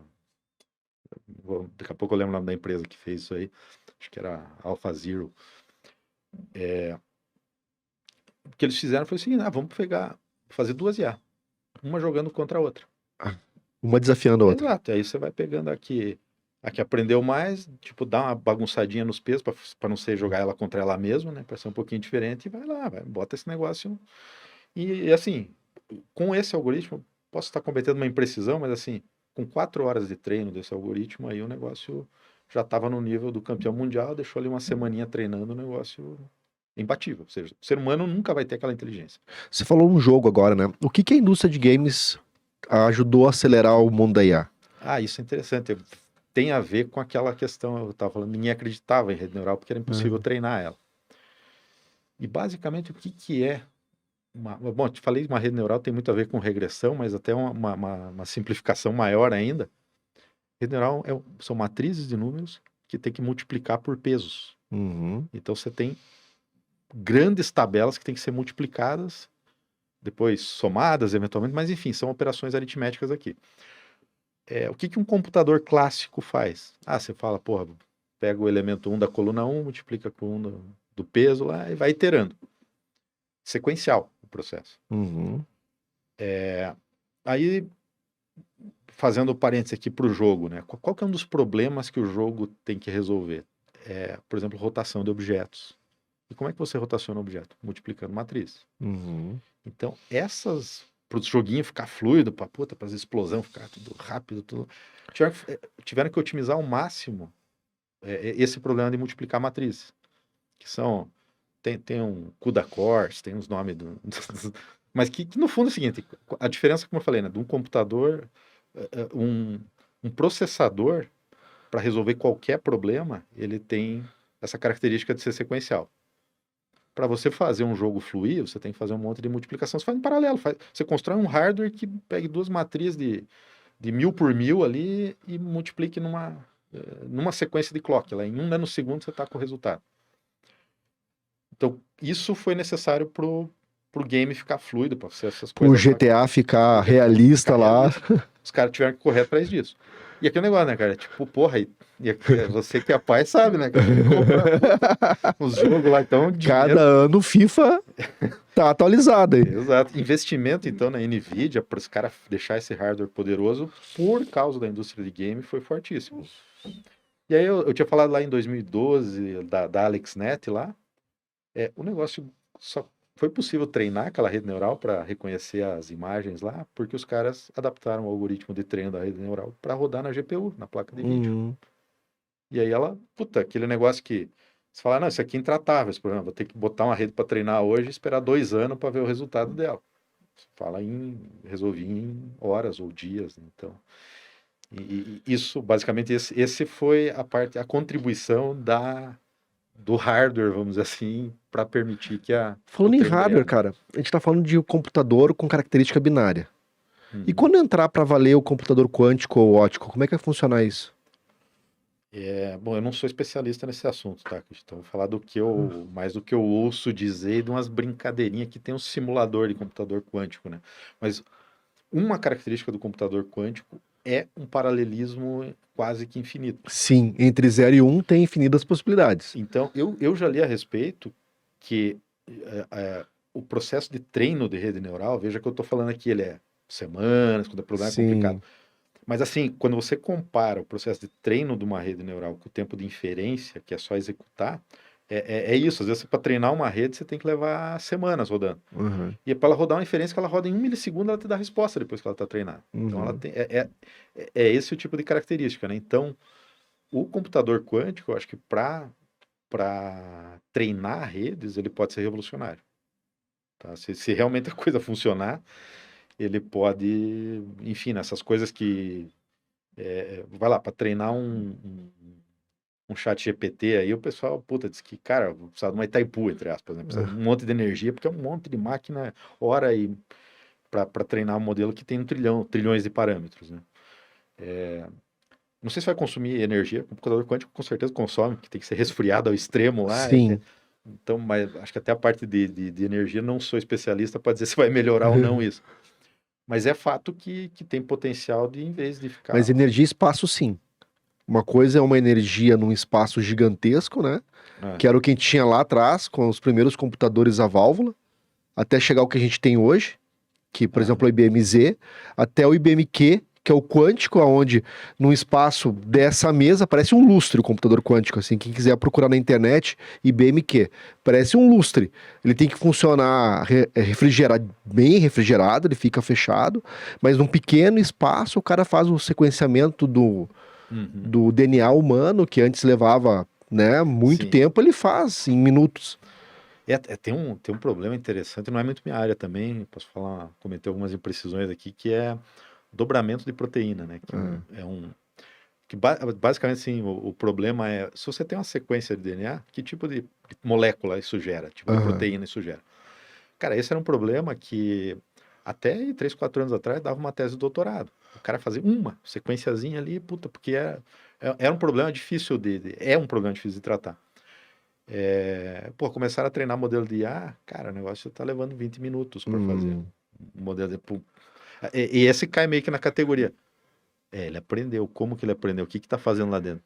a pouco eu lembro o nome da empresa que fez isso aí, acho que era AlphaZero. O que eles fizeram foi o seguinte: vamos fazer duas IA, uma jogando contra a outra. Uma desafiando a outra. Exato, aí você vai pegando a que aprendeu mais, tipo, dá uma bagunçadinha nos pesos para não ser jogar ela contra ela mesma, né? Para ser um pouquinho diferente, e vai lá, bota esse negócio. E assim, com esse algoritmo, posso estar cometendo uma imprecisão, mas assim, com 4 horas de treino desse algoritmo, aí o negócio já estava no nível do campeão mundial, deixou ali uma semaninha treinando, o negócio imbatível. Ou seja, o ser humano nunca vai ter aquela inteligência. Você falou um jogo agora, né? O que a indústria de games ajudou a acelerar o mundo da IA? Isso é interessante. Tem a ver com aquela questão, eu estava falando, ninguém acreditava em rede neural porque era impossível treinar ela. E basicamente o que é bom, te falei, uma rede neural tem muito a ver com regressão, mas até uma simplificação maior ainda. Rede neural são matrizes de números que tem que multiplicar por pesos. Uhum. Então você tem grandes tabelas que têm que ser multiplicadas, depois somadas eventualmente, mas enfim, são operações aritméticas aqui. O que um computador clássico faz? Você fala, porra, pega o elemento 1 da coluna 1, multiplica com 1 do peso lá e vai iterando. Sequencial o processo. Uhum. Aí, fazendo parênteses aqui para o jogo, né? Qual que é um dos problemas que o jogo tem que resolver? Por exemplo, rotação de objetos. E como é que você rotaciona o objeto? Multiplicando matriz. Uhum. Então, para o joguinho ficar fluido, para as explosões ficar tudo rápido, tiveram que otimizar ao máximo esse problema de multiplicar matrizes. Que são... Tem um CUDA cores, tem uns nomes mas que no fundo é o seguinte: a diferença, como eu falei, né, de um computador, um processador, para resolver qualquer problema, ele tem essa característica de ser sequencial. Para você fazer um jogo fluir, você tem que fazer um monte de multiplicação. Você faz em paralelo. Você constrói um hardware que pegue duas matrizes de 1000 por 1000 ali e multiplique numa sequência de clock. Lá, em 1 nanosegundo você está com o resultado. Então, isso foi necessário pro game ficar fluido, para essas Pro coisas. GTA ficar realista lá. Os caras tiveram que correr atrás disso. E aqui é o negócio, né, cara? Tipo, porra, você que é pai sabe, né, cara? Compra os jogos lá, então, Cada ano o FIFA tá atualizado aí. Exato. Investimento, então, na NVIDIA, para os caras deixar esse hardware poderoso, por causa da indústria de game, foi fortíssimo. E aí eu tinha falado lá em 2012, da AlexNet lá, o negócio só foi possível treinar aquela rede neural para reconhecer as imagens lá, porque os caras adaptaram o algoritmo de treino da rede neural para rodar na GPU, na placa de vídeo. Uhum. E aí aquele negócio que você fala, não, isso aqui é intratável, esse problema, vou ter que botar uma rede para treinar hoje e esperar 2 anos para ver o resultado dela. Você fala resolvi em horas ou dias, né? Então, isso, basicamente, esse foi a contribuição do hardware, vamos dizer assim, para permitir que Falando em hardware, cara, a gente tá falando de um computador com característica binária. E quando entrar para valer o computador quântico ou óptico, como é que vai funcionar isso? Bom, eu não sou especialista nesse assunto, tá? Então, vou falar mais do que eu ouço dizer e de umas brincadeirinhas que tem um simulador de computador quântico, né? Mas uma característica do computador quântico é um paralelismo quase que infinito. Sim, entre 0 e 1 tem infinitas possibilidades. Então, eu já li a respeito que o processo de treino de rede neural, veja que eu estou falando aqui, ele é semanas, quando o problema é complicado. Mas assim, quando você compara o processo de treino de uma rede neural com o tempo de inferência, que é só executar, é isso. Às vezes, para treinar uma rede, você tem que levar semanas rodando. Uhum. E para ela rodar uma inferência que ela roda em 1 milissegundo, ela te dá a resposta depois que ela está treinada. Então, ela tem, esse o tipo de característica, né? Então, o computador quântico, eu acho que para treinar redes, ele pode ser revolucionário. Tá? Se realmente a coisa funcionar, ele pode, enfim, nessas coisas que vai lá, para treinar um chat GPT aí, o pessoal, diz que, cara, precisa de uma Itaipu, entre aspas, né? Precisa de um monte de energia, porque é um monte de máquina, hora para treinar um modelo que tem trilhões de parâmetros, né? Não sei se vai consumir energia, o computador quântico com certeza consome, que tem que ser resfriado ao extremo lá. Sim. Então, mas acho que até a parte de energia, não sou especialista para dizer se vai melhorar ou não isso. Mas é fato que tem potencial de, em vez de ficar... Mas energia e espaço, sim. Uma coisa é uma energia num espaço gigantesco, né? Que era o que a gente tinha lá atrás, com os primeiros computadores a válvula, até chegar ao que a gente tem hoje, que, por exemplo, o IBM Z, até o IBM Q, que é o quântico, onde num espaço dessa mesa parece um lustre o computador quântico, assim, quem quiser procurar na internet, IBM Q, parece um lustre. Ele tem que funcionar refrigerado, bem refrigerado, ele fica fechado, mas num pequeno espaço o cara faz o sequenciamento do DNA humano, que antes levava, né, muito tempo, ele faz em minutos. Tem um problema interessante, não é muito minha área também, posso falar, cometer algumas imprecisões aqui, que é dobramento de proteína, né? Que basicamente, assim, o problema é, se você tem uma sequência de DNA, que tipo de molécula isso gera, tipo de proteína isso gera? Cara, esse era um problema que até 3, 4 anos atrás dava uma tese de doutorado. O cara fazia uma sequenciazinha ali, puta, porque era um problema difícil é um problema difícil de tratar. Começaram a treinar modelo de IA, cara, o negócio tá levando 20 minutos para fazer um modelo de... E esse cai meio que na categoria. Ele aprendeu. Como que ele aprendeu? O que tá fazendo lá dentro?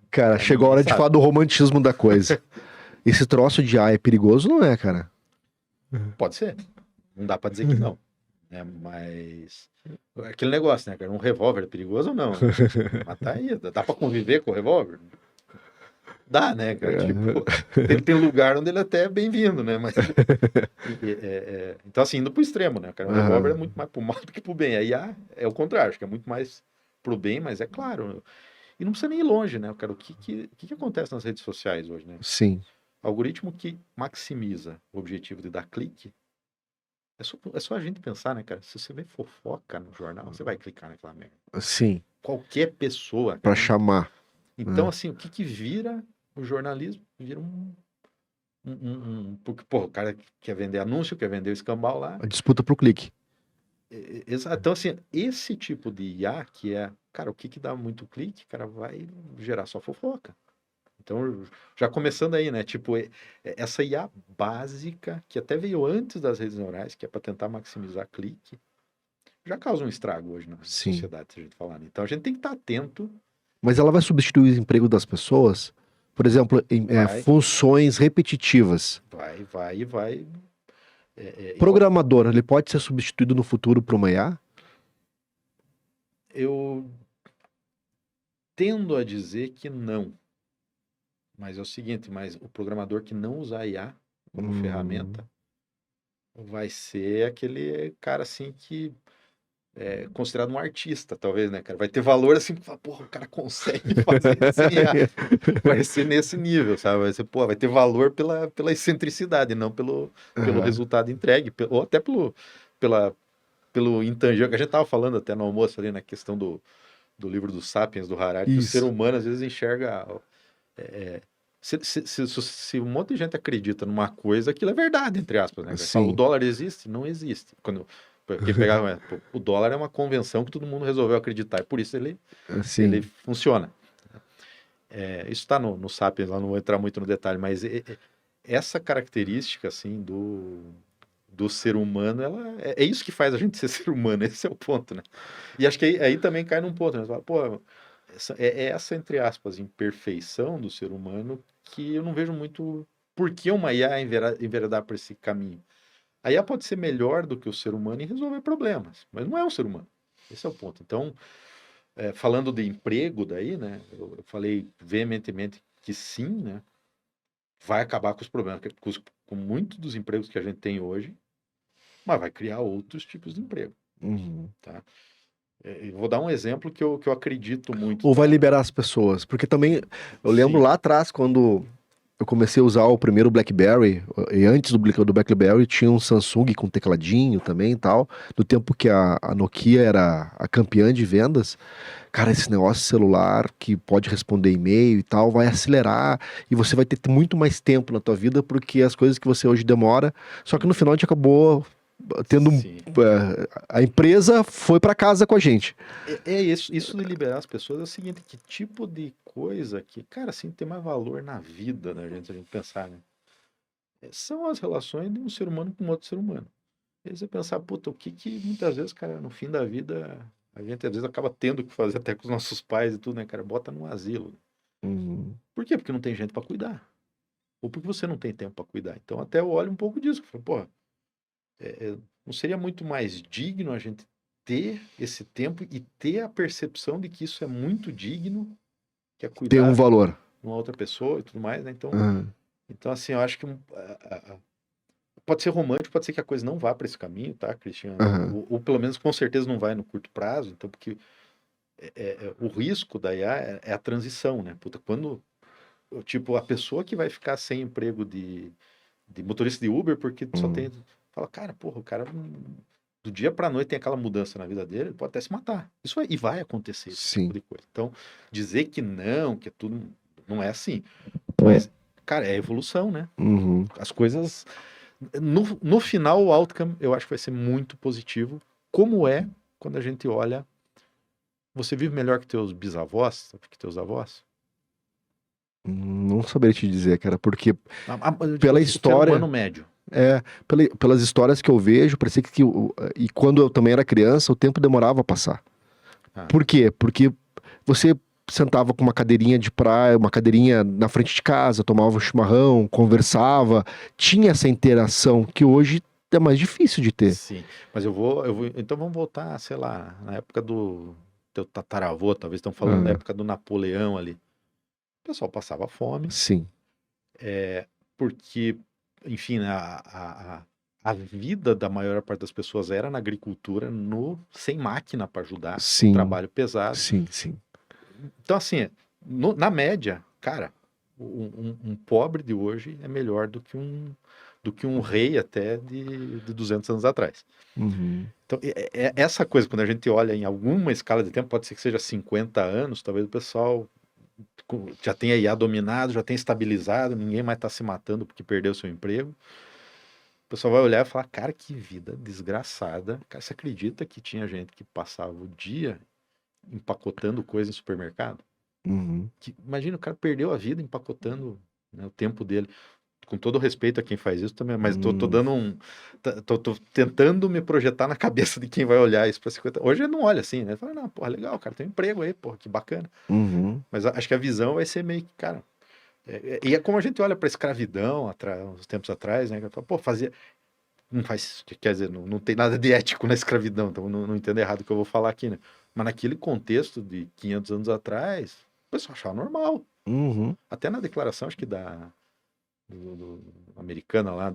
Cara, chegou a hora de falar do romantismo da coisa. Esse troço de IA é perigoso, não é, cara? Pode ser. Não dá pra dizer que não. Mas... aquele negócio, né, cara? Um revólver é perigoso ou não? Mas tá aí. Dá pra conviver com o revólver? Dá, né, cara? Tipo, tem lugar onde ele até é bem-vindo, né? Mas, então, assim, indo pro extremo, né, cara? O revólver é muito mais pro mal do que pro bem. Aí é o contrário, acho que é muito mais pro bem, mas é claro. E não precisa nem ir longe, né, cara? O que acontece nas redes sociais hoje, né? Sim. Algoritmo que maximiza o objetivo de dar clique. É só a gente pensar, né, cara? Se você vê fofoca no jornal, você vai clicar naquela merda. Sim. Qualquer pessoa. Pra chamar. Então, assim, o que vira o jornalismo? Vira porque, o cara quer vender anúncio, quer vender o escambau lá. A disputa pro clique. Exato. Então, assim, esse tipo de IA, que é, cara, o que dá muito clique, cara, vai gerar só fofoca. Então, já começando aí, né? Tipo, essa IA básica, que até veio antes das redes neurais, que é para tentar maximizar clique, já causa um estrago hoje na sociedade, se a gente falar. Então, a gente tem que estar atento. Mas ela vai substituir o emprego das pessoas? Por exemplo, funções repetitivas. Vai. Programador, ele pode ser substituído no futuro por uma IA? Eu tendo a dizer que não. Mas é o seguinte, o programador que não usar IA como ferramenta vai ser aquele cara assim que é considerado um artista, talvez, né, cara? Vai ter valor assim, porra, o cara consegue fazer sem IA. Vai ser nesse nível, sabe? Vai ser, vai ter valor pela excentricidade, não pelo resultado entregue, ou até pelo intangível, que a gente tava falando até no almoço ali na questão do livro do Sapiens, do Harari, que o ser humano às vezes enxerga... Se um monte de gente acredita numa coisa, aquilo é verdade, entre aspas, né? Fala, o dólar existe? Não existe. O dólar é uma convenção que todo mundo resolveu acreditar, e por isso ele funciona. Isso está no Sapiens, lá não vou entrar muito no detalhe, mas essa característica assim, do ser humano, é isso que faz a gente ser ser humano, esse é o ponto, né? E acho que aí também cai num ponto, né? Você fala, essa, entre aspas, imperfeição do ser humano que eu não vejo muito por que uma IA enveredar por esse caminho. A IA pode ser melhor do que o ser humano e resolver problemas, mas não é um ser humano. Esse é o ponto. Então, falando de emprego daí, né, eu falei veementemente que sim, né, vai acabar com os problemas, com muitos dos empregos que a gente tem hoje, mas vai criar outros tipos de emprego. Tá? Eu vou dar um exemplo que eu acredito muito. Ou vai liberar as pessoas, porque também, eu lembro lá atrás, quando eu comecei a usar o primeiro BlackBerry, e antes do BlackBerry tinha um Samsung com tecladinho também e tal, no tempo que a Nokia era a campeã de vendas. Cara, esse negócio celular que pode responder e-mail e tal, vai acelerar, e você vai ter muito mais tempo na tua vida, porque as coisas que você hoje demora, só que no final a gente acabou tendo Sim. a empresa foi para casa com a gente. Isso de liberar as pessoas é o seguinte, que tipo de coisa que, cara, assim, tem mais valor na vida, né, gente, se a gente pensar, né? São as relações de um ser humano com outro ser humano. E aí você pensar, puta, o que que muitas vezes, cara, no fim da vida, a gente às vezes acaba tendo que fazer até com os nossos pais e tudo, né, cara? Bota num asilo. Uhum. Por quê? Porque não tem gente para cuidar. Ou porque você não tem tempo para cuidar. Então até eu olho um pouco disso. Eu falo, pô, não seria muito mais digno a gente ter esse tempo e ter a percepção de que isso é muito digno, que é Tem um cuidar de valor. uma outra pessoa e tudo mais, né? Uhum. Então assim, eu acho que pode ser romântico, pode ser que a coisa não vá para esse caminho, tá, Cristiano? Uhum. Ou pelo menos com certeza não vai no curto prazo. Então, porque o risco da IA é a transição, né? Puta, quando, tipo, a pessoa que vai ficar sem emprego de motorista de Uber, porque só tem. Uhum. Fala, cara, porra, o cara do dia pra noite tem aquela mudança na vida dele, ele pode até se matar. Isso e vai acontecer esse tipo Sim. de coisa. Então, dizer que não, que é tudo. Não é assim. Mas, cara, é evolução, né? Uhum. As coisas. No final, o outcome eu acho que vai ser muito positivo. Como é quando a gente olha. Você vive melhor que teus bisavós, que teus avós? Não saberia te dizer, cara, porque Eu digo pela assim, o ser humano história, médio. pelas histórias que eu vejo, parecia que, e quando eu também era criança, o tempo demorava a passar. Ah, Por quê? Porque você sentava com uma cadeirinha de praia, uma cadeirinha na frente de casa, tomava um chimarrão, conversava, tinha essa interação que hoje é mais difícil de ter. sim, mas eu vou, então vamos voltar, sei lá, na época do teu tataravô, talvez estão falando da Ah, época do Napoleão ali. O pessoal passava fome, sim, porque, enfim, né, a vida da maior parte das pessoas era na agricultura, sem máquina para ajudar, um sim, trabalho pesado. sim, sim. Então, assim, na média, cara, um pobre de hoje é melhor do que um rei até de 200 anos atrás. Uhum, Então, essa coisa, quando a gente olha em alguma escala de tempo, pode ser que seja 50 anos, talvez o pessoal já tenha IA dominado, já tenha estabilizado, ninguém mais está se matando porque perdeu seu emprego. O pessoal vai olhar e falar, cara, que vida desgraçada. Cara, você acredita que tinha gente que passava o dia empacotando coisa em supermercado? uhum, Imagina, o cara perdeu a vida empacotando, né, o tempo dele. Com todo respeito a quem faz isso também, mas tô uhum, dando tô tentando me projetar na cabeça de quem vai olhar isso para 50. Hoje ele não olha assim, né? Ele fala, não, porra, legal, cara, tem um emprego aí, porra, que bacana. uhum, Mas acho que a visão vai ser meio que, cara. E é como a gente olha para escravidão uns tempos atrás, né? Que eu falo, pô, fazia. Não faz. Quer dizer, não tem nada de ético na escravidão, então não entendo errado o que eu vou falar aqui, né? Mas naquele contexto de 500 anos atrás, o pessoal achava normal. uhum, Até na declaração, acho que americana lá,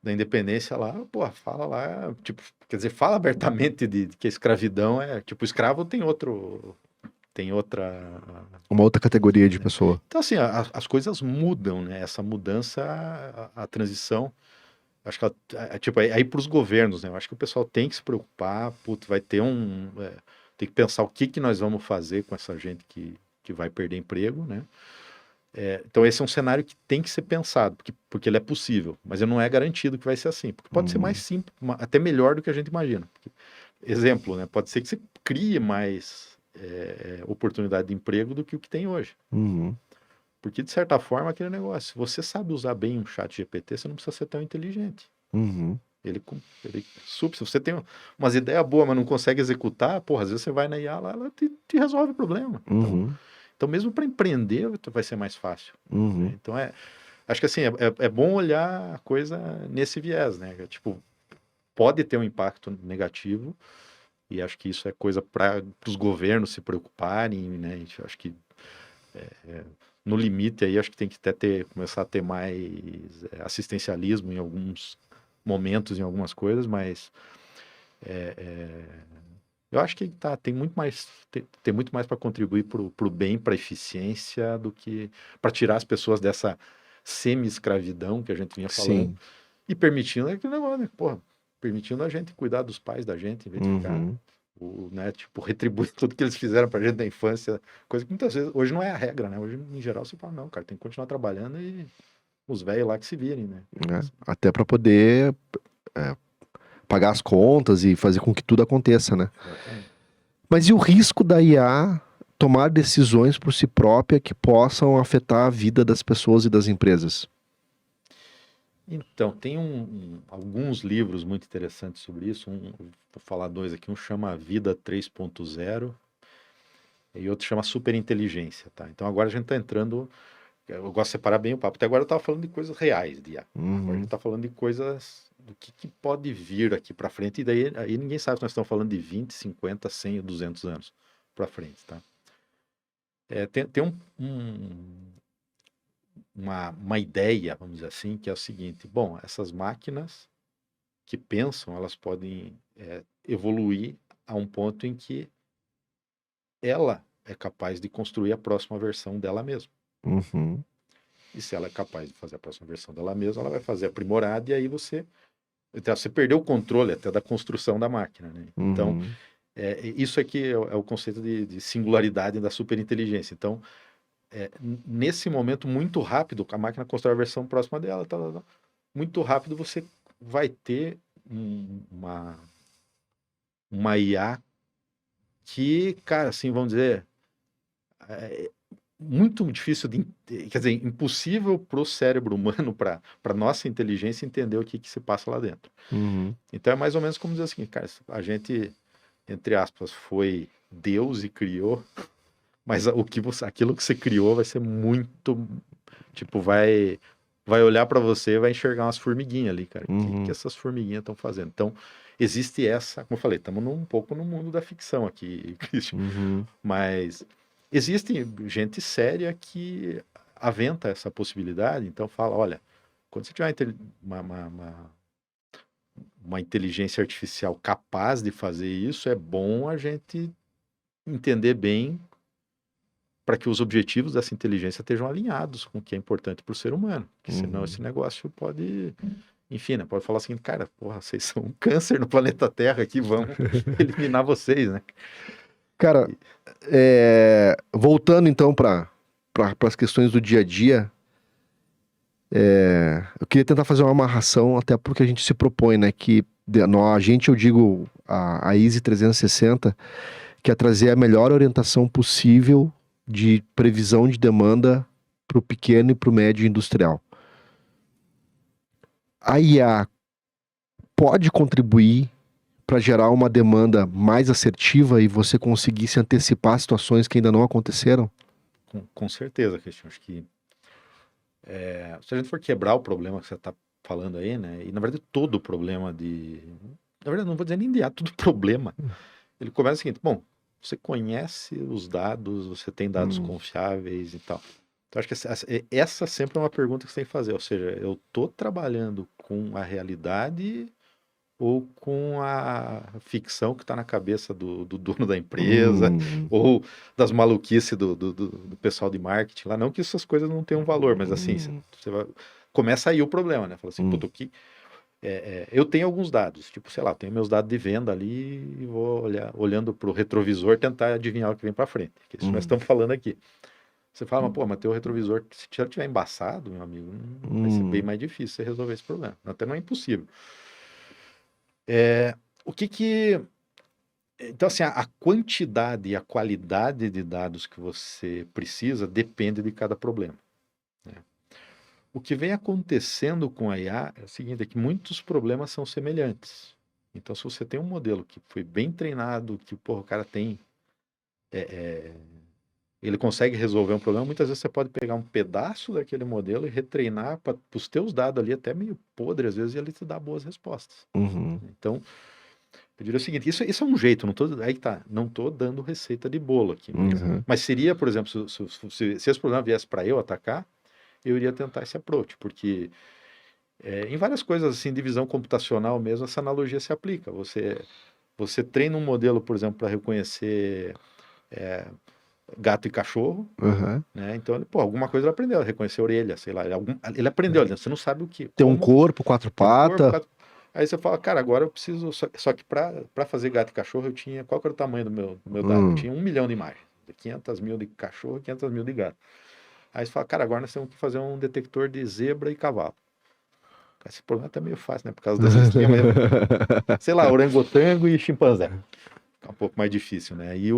da independência lá, pô, fala lá, tipo, quer dizer, fala abertamente de que a escravidão é, tipo, o escravo tem outra. uma outra categoria de pessoa. Então, assim, as coisas mudam, né? Essa mudança, a transição, acho que tipo, aí para os governos, né? Eu acho que o pessoal tem que se preocupar, putz, vai ter tem que pensar o que que nós vamos fazer com essa gente que vai perder emprego, né? Então esse é um cenário que tem que ser pensado, porque ele é possível, mas ele não é garantido que vai ser assim, porque pode ser mais Uhum, simples, até melhor do que a gente imagina. Exemplo, né? Pode ser que você crie mais oportunidade de emprego do que o que tem hoje. uhum, Porque, de certa forma, aquele negócio, se você sabe usar bem um chat GPT, você não precisa ser tão inteligente. uhum, Se você tem umas ideias boas, mas não consegue executar, porra, às vezes você vai na IA lá, ela te resolve o problema. uhum, Então mesmo para empreender vai ser mais fácil, né? uhum, Então acho que assim, é bom olhar a coisa nesse viés, né? Tipo, pode ter um impacto negativo, e acho que isso é coisa para os governos se preocuparem, né? Acho que no limite aí, acho que tem que até começar a ter mais assistencialismo em alguns momentos, em algumas coisas, mas eu acho que tem muito mais, tem muito mais para contribuir para o bem, para a eficiência, do que para tirar as pessoas dessa semi-escravidão que a gente vinha falando sim, e permitindo aquele negócio, né? Porra, permitindo a gente cuidar dos pais da gente, em vez de ficar, uhum, né, tipo, retribuir tudo que eles fizeram pra gente na infância, coisa que muitas vezes, hoje não é a regra, né? Hoje, em geral, você fala, não, cara, tem que continuar trabalhando e os velhos lá que se virem, né? né? Até para poder pagar as contas e fazer com que tudo aconteça, né? Exatamente. Mas e o risco da IA tomar decisões por si própria que possam afetar a vida das pessoas e das empresas? Então, tem alguns livros muito interessantes sobre isso. Vou falar dois aqui. Um chama Vida 3.0 e outro chama Superinteligência, tá? Então agora a gente está entrando. Eu gosto de separar bem o papo. Até agora eu estava falando de coisas reais de IA. Agora a gente Uhum, está falando de coisas do que pode vir aqui para frente. E daí aí ninguém sabe se nós estamos falando de 20, 50, 100 ou 200 anos para frente, tá? Tem uma ideia, vamos dizer assim, que é o seguinte: bom, essas máquinas que pensam, elas podem evoluir a um ponto em que ela é capaz de construir a próxima versão dela mesma. uhum, E se ela é capaz de fazer a próxima versão dela mesma, ela vai fazer aprimorada e aí então, você perdeu o controle até da construção da máquina, né? Então, uhum, isso aqui é o conceito de singularidade da superinteligência. Então, nesse momento muito rápido, a máquina constrói a versão próxima dela, muito rápido você vai ter uma IA que, cara, assim, vamos dizer, é muito difícil quer dizer, impossível para o cérebro humano, para nossa inteligência entender o que se passa lá dentro. uhum, Então é mais ou menos como dizer assim, cara, a gente, entre aspas, foi Deus e criou, mas aquilo que você criou vai ser muito, tipo, vai olhar para você e vai enxergar umas formiguinhas ali, cara. O que uhum, essas formiguinhas estão fazendo? Então, existe essa, como eu falei, estamos um pouco no mundo da ficção aqui, Christian, uhum, mas existe gente séria que aventa essa possibilidade, então fala, olha, quando você tiver uma inteligência artificial capaz de fazer isso, é bom a gente entender bem para que os objetivos dessa inteligência estejam alinhados com o que é importante para o ser humano, porque senão esse uhum. negócio pode, enfim, né, pode falar assim, cara, porra, vocês são um câncer no planeta Terra aqui, vamos eliminar vocês, né? Cara, voltando então para as questões do dia a dia, eu queria tentar fazer uma amarração até porque a gente se propõe, né? A gente, eu digo, a Easy 360, que é trazer a melhor orientação possível de previsão de demanda para o pequeno e para o médio industrial. A IA pode contribuir para gerar uma demanda mais assertiva e você conseguir se antecipar a situações que ainda não aconteceram? Com certeza, Cristian, acho que se a gente for quebrar o problema que você está falando aí, né? E na verdade todo o problema na verdade não vou dizer nem de todo problema. Ele começa o seguinte: bom, você conhece os dados, você tem dados Hum, confiáveis e tal. Então acho que essa sempre é uma pergunta que você tem que fazer. Ou seja, eu estou trabalhando com a realidade ou com a ficção que está na cabeça do dono da empresa, hum, ou das maluquices do pessoal de marketing lá. Não que essas coisas não tenham valor, mas assim, hum, começa aí o problema, né? Fala assim, hum, puto, eu tenho alguns dados, tipo, sei lá, eu tenho meus dados de venda ali e vou olhando para o retrovisor tentar adivinhar o que vem para frente. Que é isso que nós hum, estamos falando aqui. Você fala, mas, pô, mas teu retrovisor, se já tiver embaçado, meu amigo, vai ser bem hum, mais difícil você resolver esse problema. Até não é impossível. O que que Então, assim, a quantidade e a qualidade de dados que você precisa depende de cada problema, né? O que vem acontecendo com a IA é o seguinte, é que muitos problemas são semelhantes. Então, se você tem um modelo que foi bem treinado, que, porra, o cara tem, ele consegue resolver um problema, muitas vezes você pode pegar um pedaço daquele modelo e retreinar para os teus dados ali, até meio podre, às vezes, e ele te dá boas respostas. uhum, Então, eu diria o seguinte, isso é um jeito, não tô, aí que tá, não tô dando receita de bolo aqui, uhum, mas seria, por exemplo, se esse problema viesse para eu atacar, eu iria tentar esse approach, porque em várias coisas, assim, de visão computacional mesmo, essa analogia se aplica. Você treina um modelo, por exemplo, para reconhecer gato e cachorro, uhum. né? Então, pô, alguma coisa ele aprendeu, reconhecer a orelha, sei lá, ele aprendeu, você não sabe o que, Tem um como, corpo, quatro tem um corpo, patas. aí você fala, cara, agora eu preciso. Só que para fazer gato e cachorro, eu tinha. Qual que era o tamanho do meu dado? Eu Hum, tinha 1 milhão de imagens. 500 mil de cachorro e 500 mil de gato. Aí você fala, cara, agora nós temos que fazer um detector de zebra e cavalo. Esse problema tá meio fácil, né? Por causa das listinhas, mas, sei lá, orangotango e chimpanzé. Fica um pouco mais difícil, né? E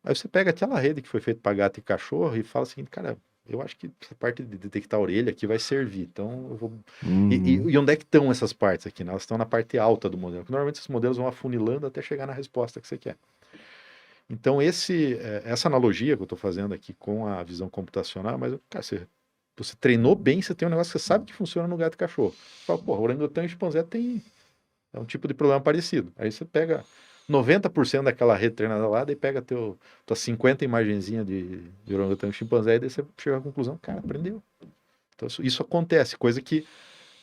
aí você pega aquela rede que foi feita para gato e cachorro e fala assim, cara, eu acho que essa parte de detectar a orelha aqui vai servir. Então eu vou. E onde é que estão essas partes aqui? Né? Elas estão na parte alta do modelo. Normalmente esses modelos vão afunilando até chegar na resposta que você quer. Então essa analogia que eu estou fazendo aqui com a visão computacional, mas cara, você treinou bem, você tem um negócio que você sabe que funciona no gato e cachorro. Você fala, pô, orangotango e chimpanzé é um tipo de problema parecido. Aí você pega 90% daquela rede treinada lá, daí pega tuas 50 imagenzinhas de orangotango e chimpanzé, e daí você chega à conclusão, cara, aprendeu. Então isso acontece, coisa que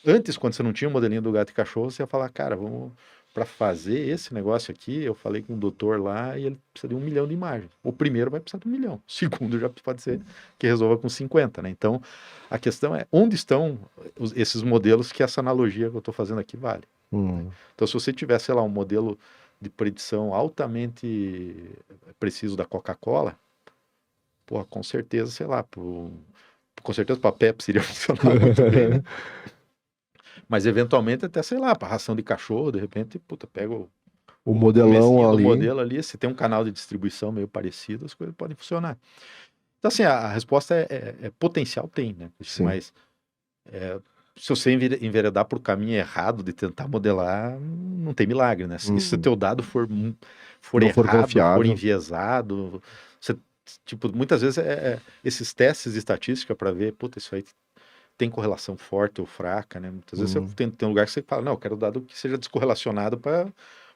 antes, quando você não tinha o modelinho do gato e cachorro, você ia falar, cara, vamos para fazer esse negócio aqui, eu falei com um doutor lá e ele precisa de 1 milhão de imagens. O primeiro vai precisar de 1 milhão. O segundo já pode ser que resolva com 50, né? Então, a questão é, onde estão esses modelos que essa analogia que eu estou fazendo aqui vale? Então, se você tiver, sei lá, um modelo de predição altamente preciso da Coca-Cola, pô, com certeza, sei lá, com certeza para a Pepsi iria funcionar muito bem, né? Mas eventualmente até, sei lá, para ração de cachorro, de repente, puta, pega o modelão ali. O modelo ali, se tem um canal de distribuição meio parecido, as coisas podem funcionar. Então, assim, a resposta é potencial, tem, né? Sim. Mas se você enveredar por caminho errado de tentar modelar, não tem milagre, né? Se o teu dado for errado, for enviesado, tipo, muitas vezes esses testes de estatística para ver, puta, isso aí tem correlação forte ou fraca, né? Muitas vezes você tem um lugar que você fala, não, eu quero dado que seja descorrelacionado para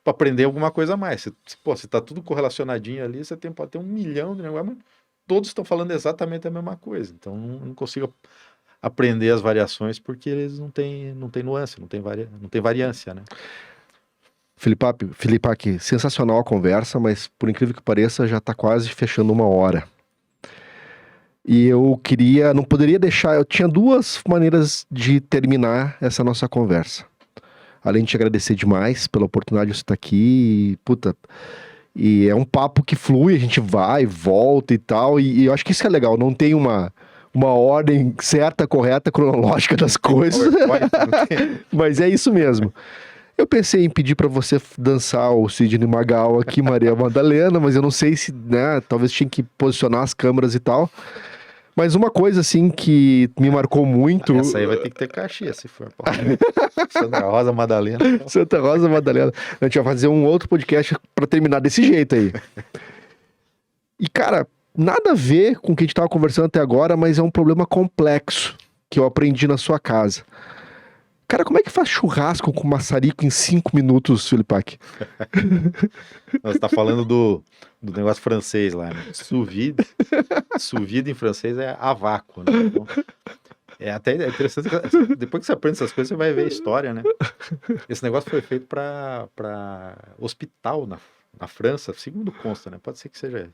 aprender alguma coisa a mais. Se tá tudo correlacionadinho ali, você pode ter 1 milhão de negócios, mas todos estão falando exatamente a mesma coisa. Então, não consigo aprender as variações porque eles não têm nuance, não tem variância, né? Felipac, sensacional a conversa, mas por incrível que pareça, já está quase fechando 1 hora. E eu não poderia deixar, eu tinha 2 maneiras de terminar essa nossa conversa. Além de te agradecer demais pela oportunidade de você estar aqui, e é um papo que flui, a gente vai, volta e tal, e eu acho que isso é legal, não tem uma ordem certa, correta, cronológica das coisas, mas é isso mesmo. Eu pensei em pedir para você dançar o Sidney Magal aqui, Maria Madalena, mas eu não sei se, né, talvez tinha que posicionar as câmeras e tal. Mas uma coisa, assim, que me marcou muito... Essa aí vai ter que ter cachê, se for. Santa Rosa Madalena. Santa Rosa Madalena. A gente vai fazer um outro podcast para terminar desse jeito aí. E, cara, nada a ver com o que a gente estava conversando até agora, mas é um problema complexo que eu aprendi na sua casa. Cara, como é que faz churrasco com maçarico em 5 minutos, Felipac? Você tá falando do negócio francês lá, né? Sous vide. Sous vide em francês é a vácuo, né? Então, até interessante, depois que você aprende essas coisas, você vai ver a história, né? Esse negócio foi feito para hospital na França, segundo consta, né? Pode ser que seja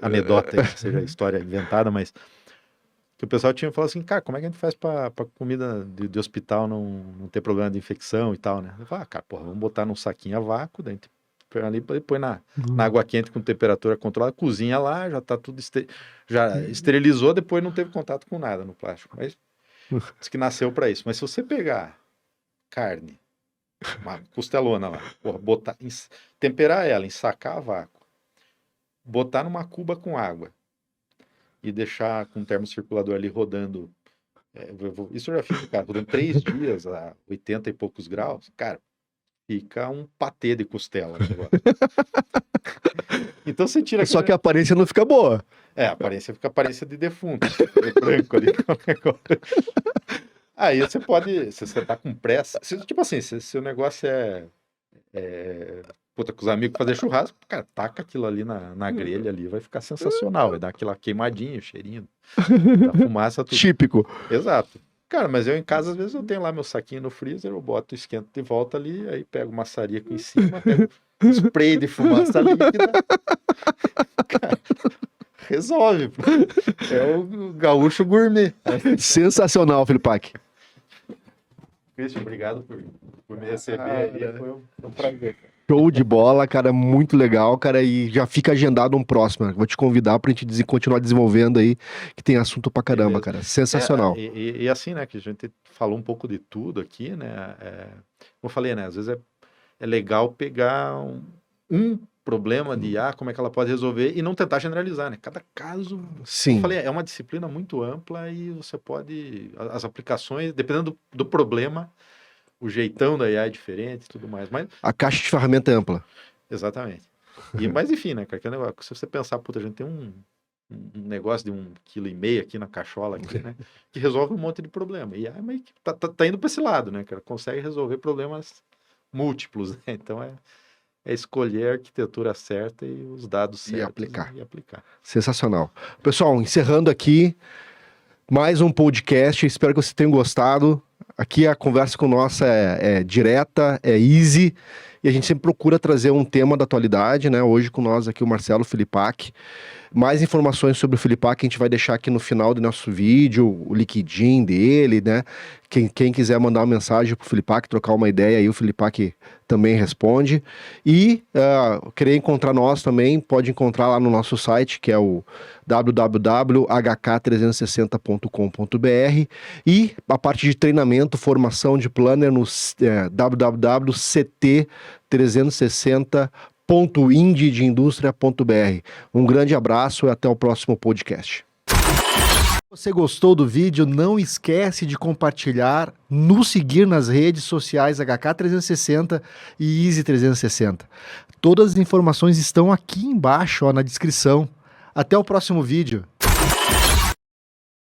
anedota, que seja história inventada, mas que o pessoal tinha falado assim, cara, como é que a gente faz para comida de hospital não ter problema de infecção e tal, né? Eu falei, cara, porra, vamos botar num saquinho a vácuo, daí ali, põe na água quente com temperatura controlada, cozinha lá, já tá tudo já esterilizou, depois não teve contato com nada no plástico, mas diz que nasceu para isso. Mas se você pegar carne, uma costelona lá, porra, temperar ela, ensacar a vácuo, botar numa cuba com água e deixar com o termocirculador ali rodando, isso eu já fiz, cara, rodando 3 dias a 80 e poucos graus, cara, fica um patê de costela. Então você tira... Só que a aparência não fica boa. A aparência fica a aparência de defunto, branco ali. Aí você pode, se você tá com pressa, tipo assim, se o negócio puta, com os amigos fazer churrasco, cara, taca aquilo ali na grelha ali, vai ficar sensacional, vai dar aquela queimadinha, cheirinho da fumaça. Tudo. Típico. Exato. Cara, mas eu em casa, às vezes eu tenho lá meu saquinho no freezer, eu boto, esquento de volta ali, aí pego o maçarico em cima, pego spray de fumaça líquida. Cara, resolve. É o gaúcho gourmet. Sensacional, Felipac. Cristian, obrigado por me receber aí. Foi um prazer, cara. Show de bola, cara, muito legal, cara, e já fica agendado um próximo, né? Vou te convidar pra gente continuar desenvolvendo aí, que tem assunto pra caramba, Beleza. cara, sensacional. E assim, né, que a gente falou um pouco de tudo aqui, né? Como eu falei, né? Às vezes é legal pegar um problema de como é que ela pode resolver e não tentar generalizar, né? Cada caso, como eu Sim, falei, é uma disciplina muito ampla e você pode, as aplicações, dependendo do problema, o jeitão da IA é diferente e tudo mais, mas a caixa de ferramenta é ampla. exatamente. Mas enfim, né, cara, que é um negócio, se você pensar, puta, a gente tem um negócio de 1,5 kg aqui na cachola aqui, né? Que resolve um monte de problema. E aí meio que tá indo para esse lado, né, cara? Consegue resolver problemas múltiplos, né? Então é escolher a arquitetura certa e os dados E certos aplicar. e aplicar. Sensacional. Pessoal, encerrando aqui mais um podcast, espero que vocês tenham gostado. Aqui a conversa com nossa é direta, é easy, e a gente sempre procura trazer um tema da atualidade, né? Hoje com nós aqui o Marcelo Filipac. Mais informações sobre o Filipac a gente vai deixar aqui no final do nosso vídeo, o LinkedIn dele, né? Quem quiser mandar uma mensagem pro Filipac, trocar uma ideia aí, o Filipac também responde. E querer encontrar nós também, pode encontrar lá no nosso site, que é o www.hk360.com.br, e a parte de treinamento, formação de planner no www.ct360.indiedeindustria.br. Um grande abraço e até o próximo podcast. Se você gostou do vídeo, não esquece de compartilhar, nos seguir nas redes sociais HK360 e Easy360. Todas as informações estão aqui embaixo, ó, na descrição. Até o próximo vídeo.